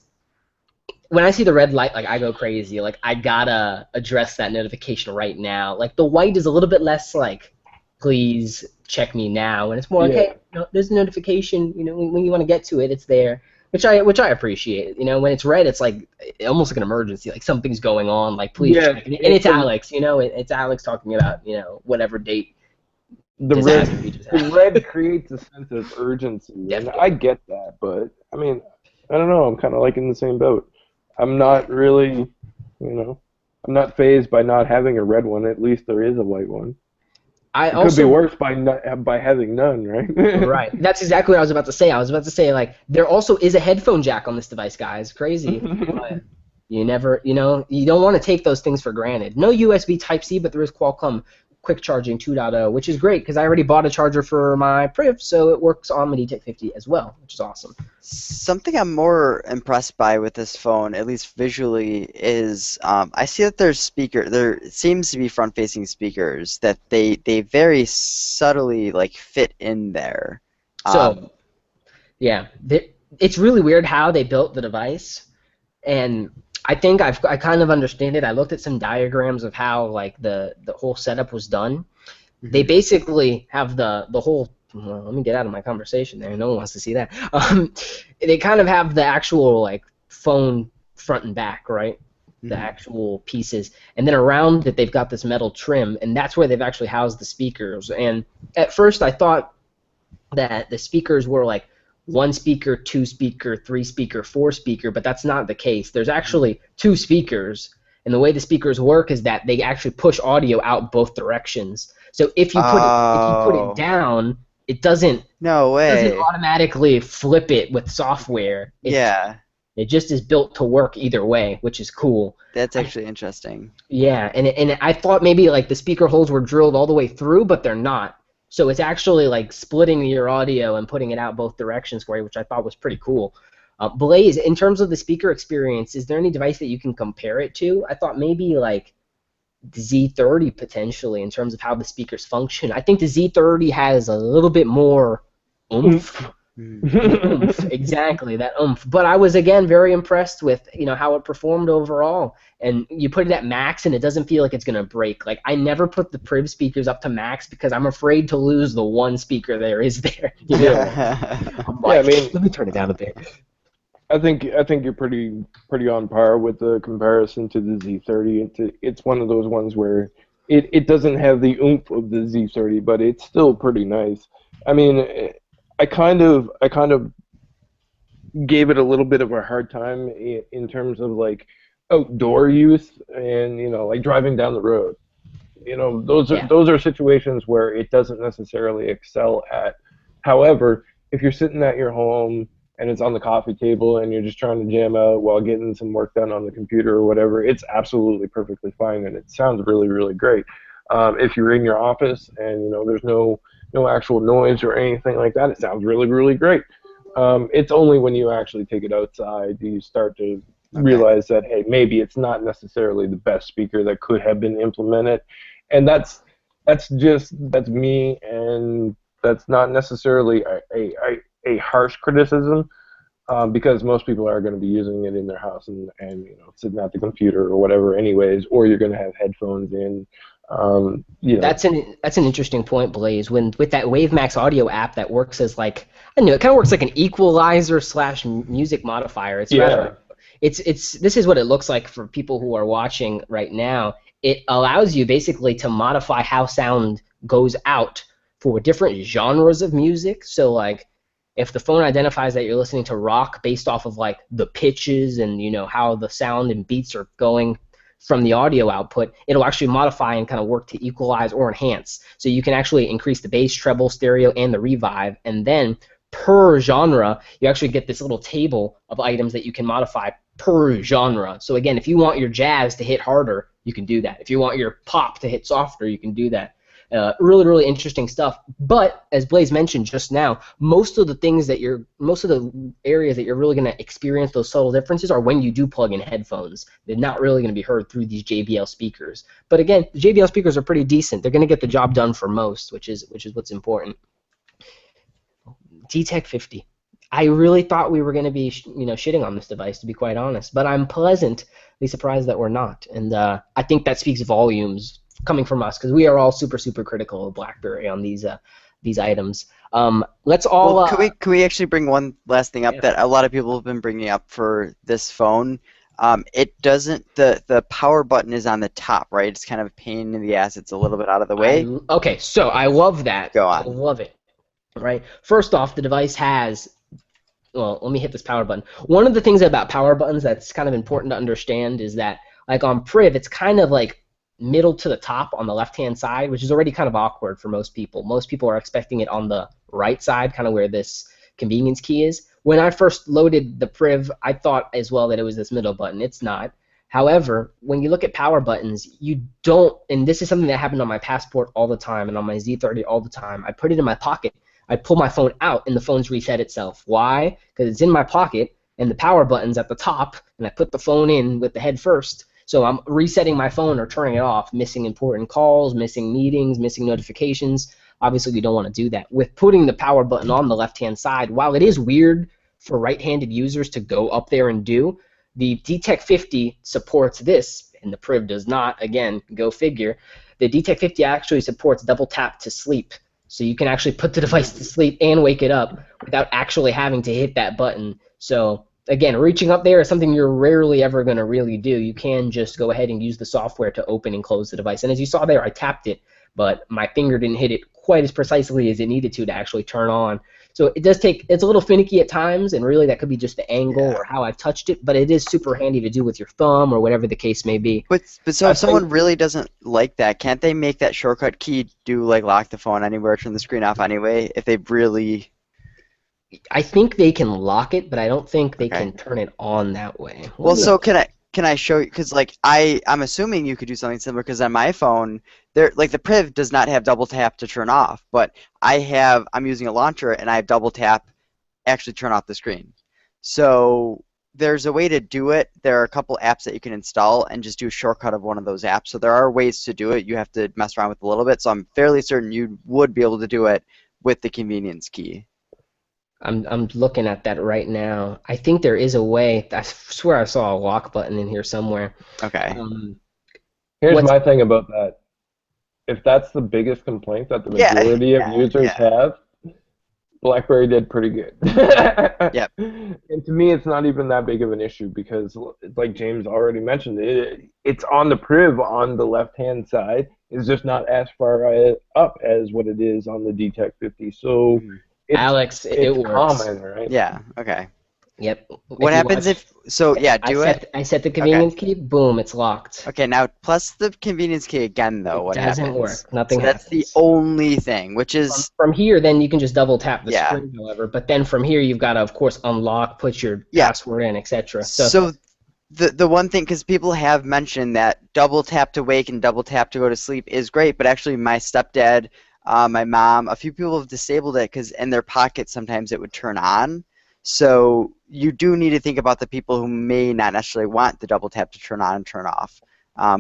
When I see the red light, like I go crazy. Like I gotta address that notification right now. Like the white is a little bit less like, please check me now, and it's more like, Yeah. hey, there's a notification. When you want to get to it, it's there, which I appreciate. When it's red, it's like almost like an emergency. Like something's going on. Like please Yeah, check. And it's Alex. It's Alex talking about whatever date the disaster red we just the had. red creates a sense of urgency, and Definitely. I get that, but I mean, I don't know. I'm kind of like in the same boat. I'm not really, I'm not phased by not having a red one. At least there is a white one. I It could be also worse by having none, right? Right. That's exactly what I was about to say. I was about to say, like, there also is a headphone jack on this device, guys. Crazy. But you never, you don't want to take those things for granted. No USB Type-C, but there is Qualcomm Quick Charging 2.0, which is great because I already bought a charger for my Priv, so it works on my Dtec 50 as well, which is awesome. Something I'm more impressed by with this phone, at least visually, is I see that there's speaker. There seems to be front-facing speakers that they very subtly like fit in there. So, yeah, it's really weird how they built the device, and I think I kind of understand it. I looked at some diagrams of how like the whole setup was done. They Mhm. basically have the whole. Well, let me get out of my conversation there. No one wants to see that. They kind of have the actual like phone front and back, right? The Mhm. actual pieces, and then around it they've got this metal trim, and that's where they've actually housed the speakers. And at first I thought that the speakers were like one speaker, two speaker, three speaker, four speaker, but that's not the case. There's actually two speakers, and the way the speakers work is that they actually push audio out both directions. So if you put it Oh, down, it doesn't no way. automatically flip it with software. Yeah, It just is built to work either way, which is cool. that's I, actually interesting. yeah, and I thought maybe like the speaker holes were drilled all the way through, but they're not. So it's actually like splitting your audio and putting it out both directions for you, which I thought was pretty cool. Blaze, in terms of the speaker experience, is there any device that you can compare it to? I thought maybe like the Z30 potentially in terms of how the speakers function. I think the Z30 has a little bit more oomph. Mhm. The oomph, exactly that oomph. But I was again very impressed with how it performed overall. And you put it at max, and it doesn't feel like it's gonna break. Like I never put the Priv speakers up to max because I'm afraid to lose the one speaker there is there. Yeah. I'm Yeah, I like, mean, let me turn it down a bit. I think you're pretty on par with the comparison to the Z30. It's one of those ones where it doesn't have the oomph of the Z30, but it's still pretty nice. I mean, I kind of gave it a little bit of a hard time in terms of like outdoor use and like driving down the road. Those are Yeah. those are situations where it doesn't necessarily excel at. However, if you're sitting at your home and it's on the coffee table and you're just trying to jam out while getting some work done on the computer or whatever, it's absolutely perfectly fine and it sounds really really great. If you're in your office and there's no actual noise or anything like that, it sounds really really great. It's only when you actually take it outside do you start to Okay. realize that hey, maybe it's not necessarily the best speaker that could have been implemented, and that's me, and that's not necessarily a harsh criticism, because most people are going to be using it in their house and sitting at the computer or whatever anyways, or you're going to have headphones in. You know, That's an interesting point, Blaze. When with that WaveMax audio app that works as like I don't know, it kind of works like an equalizer slash music modifier. It's yeah, rather this is what it looks like for people who are watching right now. It allows you basically to modify how sound goes out for different genres of music. So like if the phone identifies that you're listening to rock based off of like the pitches and how the sound and beats are going from the audio output, it'll actually modify and kind of work to equalize or enhance. So you can actually increase the bass, treble, stereo, and the revive, and then per genre, you actually get this little table of items that you can modify per genre. So again, if you want your jazz to hit harder, you can do that. If you want your pop to hit softer, you can do that. Really, really interesting stuff. But as Blaze mentioned just now, most of the areas that you're really going to experience those subtle differences are when you do plug in headphones. They're not really going to be heard through these JBL speakers. But again, the JBL speakers are pretty decent. They're going to get the job done for most, which is what's important. Dtec 50. I really thought we were going to be, shitting on this device, to be quite honest. But I'm pleasantly surprised that we're not, and I think that speaks volumes coming from us because we are all super, super critical of BlackBerry on these items. Let's all. Well, can we actually bring one last thing up that a lot of people have been bringing up for this phone? It doesn't. The power button is on the top, right? It's kind of a pain in the ass. It's a little bit out of the way. Okay, so I love that. Go on. I love it. Right. First off, the device has. Well, let me hit this power button. One of the things about power buttons that's kind of important to understand is that, like on Priv, it's kind of like middle to the top on the left-hand side, which is already kind of awkward for most people. Most people are expecting it on the right side, kind of where this convenience key is. When I first loaded the Priv, I thought as well that it was this middle button. It's not. However, when you look at power buttons, you don't, and this is something that happened on my Passport all the time and on my Z30 all the time. I put it in my pocket. I pull my phone out and the phone's reset itself. Why? Because it's in my pocket and the power button's at the top, and I put the phone in with the head first. So I'm resetting my phone or turning it off, missing important calls, missing meetings, missing notifications. Obviously, we don't want to do that. With putting the power button on the left-hand side, while it is weird for right-handed users to go up there and do, the Dtec 50 supports this, and the Priv does not. Again, go figure. The Dtec 50 actually supports double tap to sleep. So you can actually put the device to sleep and wake it up without actually having to hit that button. So again, reaching up there is something you're rarely ever going to really do. You can just go ahead and use the software to open and close the device. And as you saw there, I tapped it, but my finger didn't hit it quite as precisely as it needed to actually turn on. So it does take, it's a little finicky at times, and really that could be just the angle or how I've touched it, but it is super handy to do with your thumb or whatever the case may be. But so if someone really doesn't like that, can't they make that shortcut key do like lock the phone anywhere, turn the screen off anyway, if they really... I think they can lock it, but I don't think they can turn it on that way. Well, so can I show you? Because like I'm assuming you could do something similar. Because on my phone, like the Priv does not have double tap to turn off, but I'm using a launcher and I have double tap actually turn off the screen. So there's a way to do it. There are a couple apps that you can install and just do a shortcut of one of those apps. So there are ways to do it. You have to mess around with a little bit. So I'm fairly certain you would be able to do it with the convenience key. I'm looking at that right now. I think there is a way. I swear I saw a lock button in here somewhere. Okay. Here's my thing about that. If that's the biggest complaint that the majority of users have, BlackBerry did pretty good. Yep. And to me, it's not even that big of an issue because, like James already mentioned, it's on the Priv on the left-hand side. It's just not as far up as what it is on the Dtec 50. So. Alex, it works. Common, right? Yeah. Okay. Yep. What happens if? So yeah, I set the convenience key. Boom, it's locked. Okay. Now, plus the convenience key again, though. What happens? It doesn't work. Nothing happens. That's the only thing, which is from here. Then you can just double tap the screen, however. But then from here, you've got to, of course, unlock, put your password in, etc. So the one thing, because people have mentioned that double tap to wake and double tap to go to sleep is great, but actually my stepdad. My mom, a few people have disabled it because in their pocket sometimes it would turn on. So you do need to think about the people who may not necessarily want the double tap to turn on and turn off.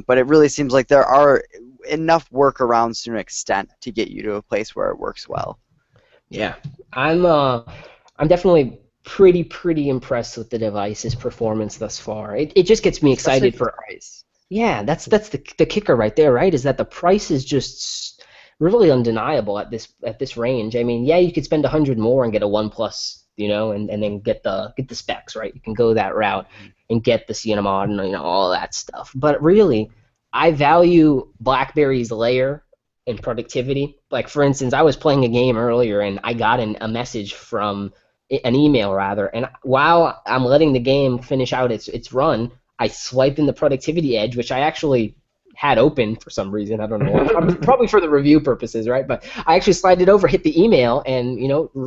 But it really seems like there are enough workarounds to an extent to get you to a place where it works well. Yeah, I'm definitely pretty impressed with the device's performance thus far. It just gets me excited for price. Yeah, that's the kicker right there, right? Is that the price is just really undeniable at this range. I mean, yeah, you could spend $100 more and get a OnePlus and then get the specs, right? You can go that route and get the CNMod and all that stuff. But really, I value BlackBerry's layer and productivity. Like, for instance, I was playing a game earlier and I got a message from an email rather, and while I'm letting the game finish out its run, I swiped in the productivity edge, which I actually had open for some reason. I don't know. Probably for the review purposes, right? But I actually slid it over, hit the email, and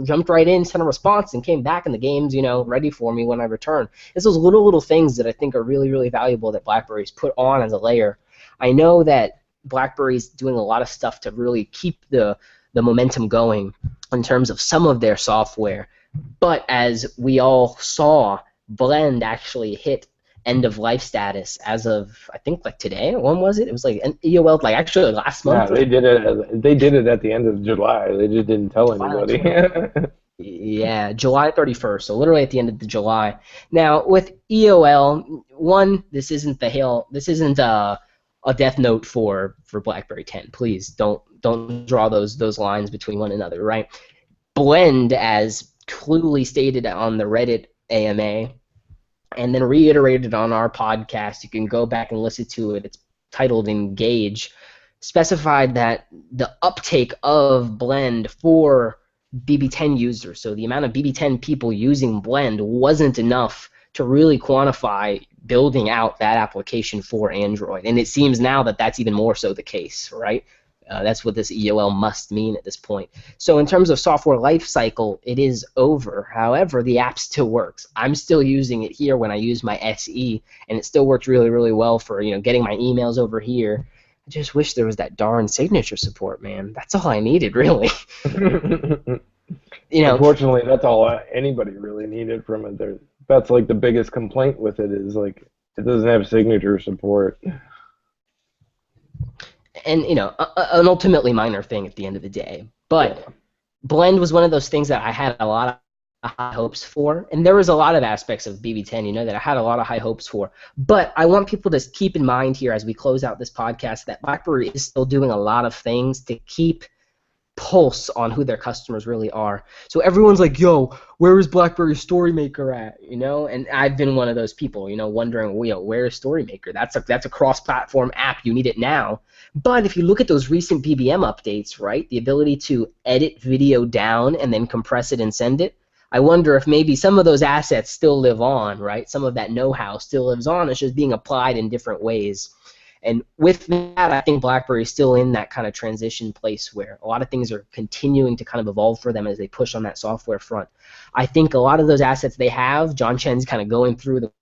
jumped right in, sent a response, and came back, and the game's ready for me when I return. It's those little things that I think are really, really valuable that BlackBerry's put on as a layer. I know that BlackBerry's doing a lot of stuff to really keep the momentum going in terms of some of their software. But as we all saw, Blend actually hit end of life status as of, I think, like today. When was it? It was like an EOL, like actually last month. Yeah, they did it at the end of July. They just didn't tell anybody. Yeah, July 31st, so literally at the end of July. Now with EOL, this isn't a death note for BlackBerry 10. Please don't draw those lines between one another, right? Blend, as clearly stated on the Reddit AMA, and then reiterated on our podcast, you can go back and listen to it. It's titled Engage, specified that the uptake of Blend for BB10 users, so the amount of BB10 people using Blend, wasn't enough to really quantify building out that application for Android. And it seems now that that's even more so the case, right? That's what this EOL must mean at this point. So in terms of software lifecycle, it is over. However, the app still works. I'm still using it here when I use my SE, and it still works really, really well for getting my emails over here. I just wish there was that darn signature support, man. That's all I needed, really. Unfortunately, that's all anybody really needed from it. That's like the biggest complaint with it, is like it doesn't have signature support. And an ultimately minor thing at the end of the day. But Blend was one of those things that I had a lot of high hopes for, and there was a lot of aspects of BB10, that I had a lot of high hopes for. But I want people to keep in mind here as we close out this podcast that BlackBerry is still doing a lot of things to keep pulse on who their customers really are. So everyone's like, yo, where is BlackBerry StoryMaker at? And I've been one of those people, wondering, where is StoryMaker? That's a cross-platform app. You need it now. But if you look at those recent BBM updates, right, the ability to edit video down and then compress it and send it, I wonder if maybe some of those assets still live on, right? Some of that know-how still lives on. It's just being applied in different ways. And with that, I think BlackBerry is still in that kind of transition place where a lot of things are continuing to kind of evolve for them as they push on that software front. I think a lot of those assets they have, John Chen's kind of going through the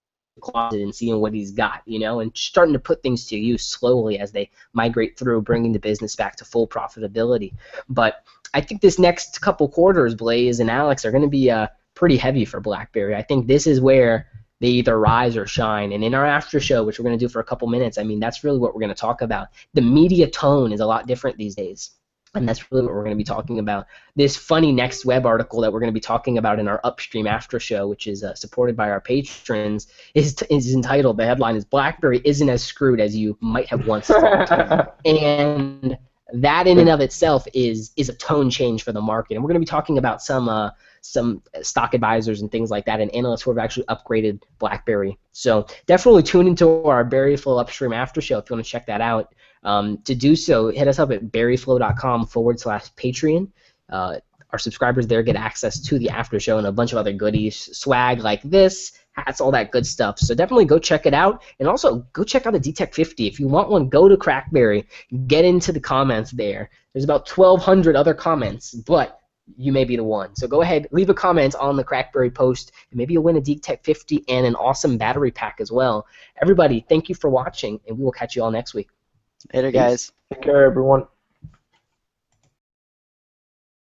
closet and seeing what he's got, and starting to put things to use slowly as they migrate through, bringing the business back to full profitability. But I think this next couple quarters, Blaze and Alex, are going to be pretty heavy for BlackBerry. I think this is where they either rise or shine. And in our after show, which we're going to do for a couple minutes, that's really what we're going to talk about. The media tone is a lot different these days. And that's really what we're going to be talking about. This funny Next Web article that we're going to be talking about in our Upstream after show, which is supported by our patrons, is entitled, the headline is, BlackBerry isn't as screwed as you might have once thought. And that in and of itself is a tone change for the market. And we're going to be talking about some stock advisors and things like that, and analysts who have actually upgraded BlackBerry. So definitely tune into our BerryFlow Upstream after show if you want to check that out. To do so, hit us up at berryflow.com/Patreon. Our subscribers there get access to the after show and a bunch of other goodies, swag like this, hats, all that good stuff. So definitely go check it out, and also go check out the Dtec 50. If you want one, go to Crackberry, get into the comments there. There's about 1,200 other comments, but you may be the one. So go ahead, leave a comment on the Crackberry post, and maybe you'll win a Dtec 50 and an awesome battery pack as well. Everybody, thank you for watching, and we will catch you all next week. Later, guys. Take care, everyone.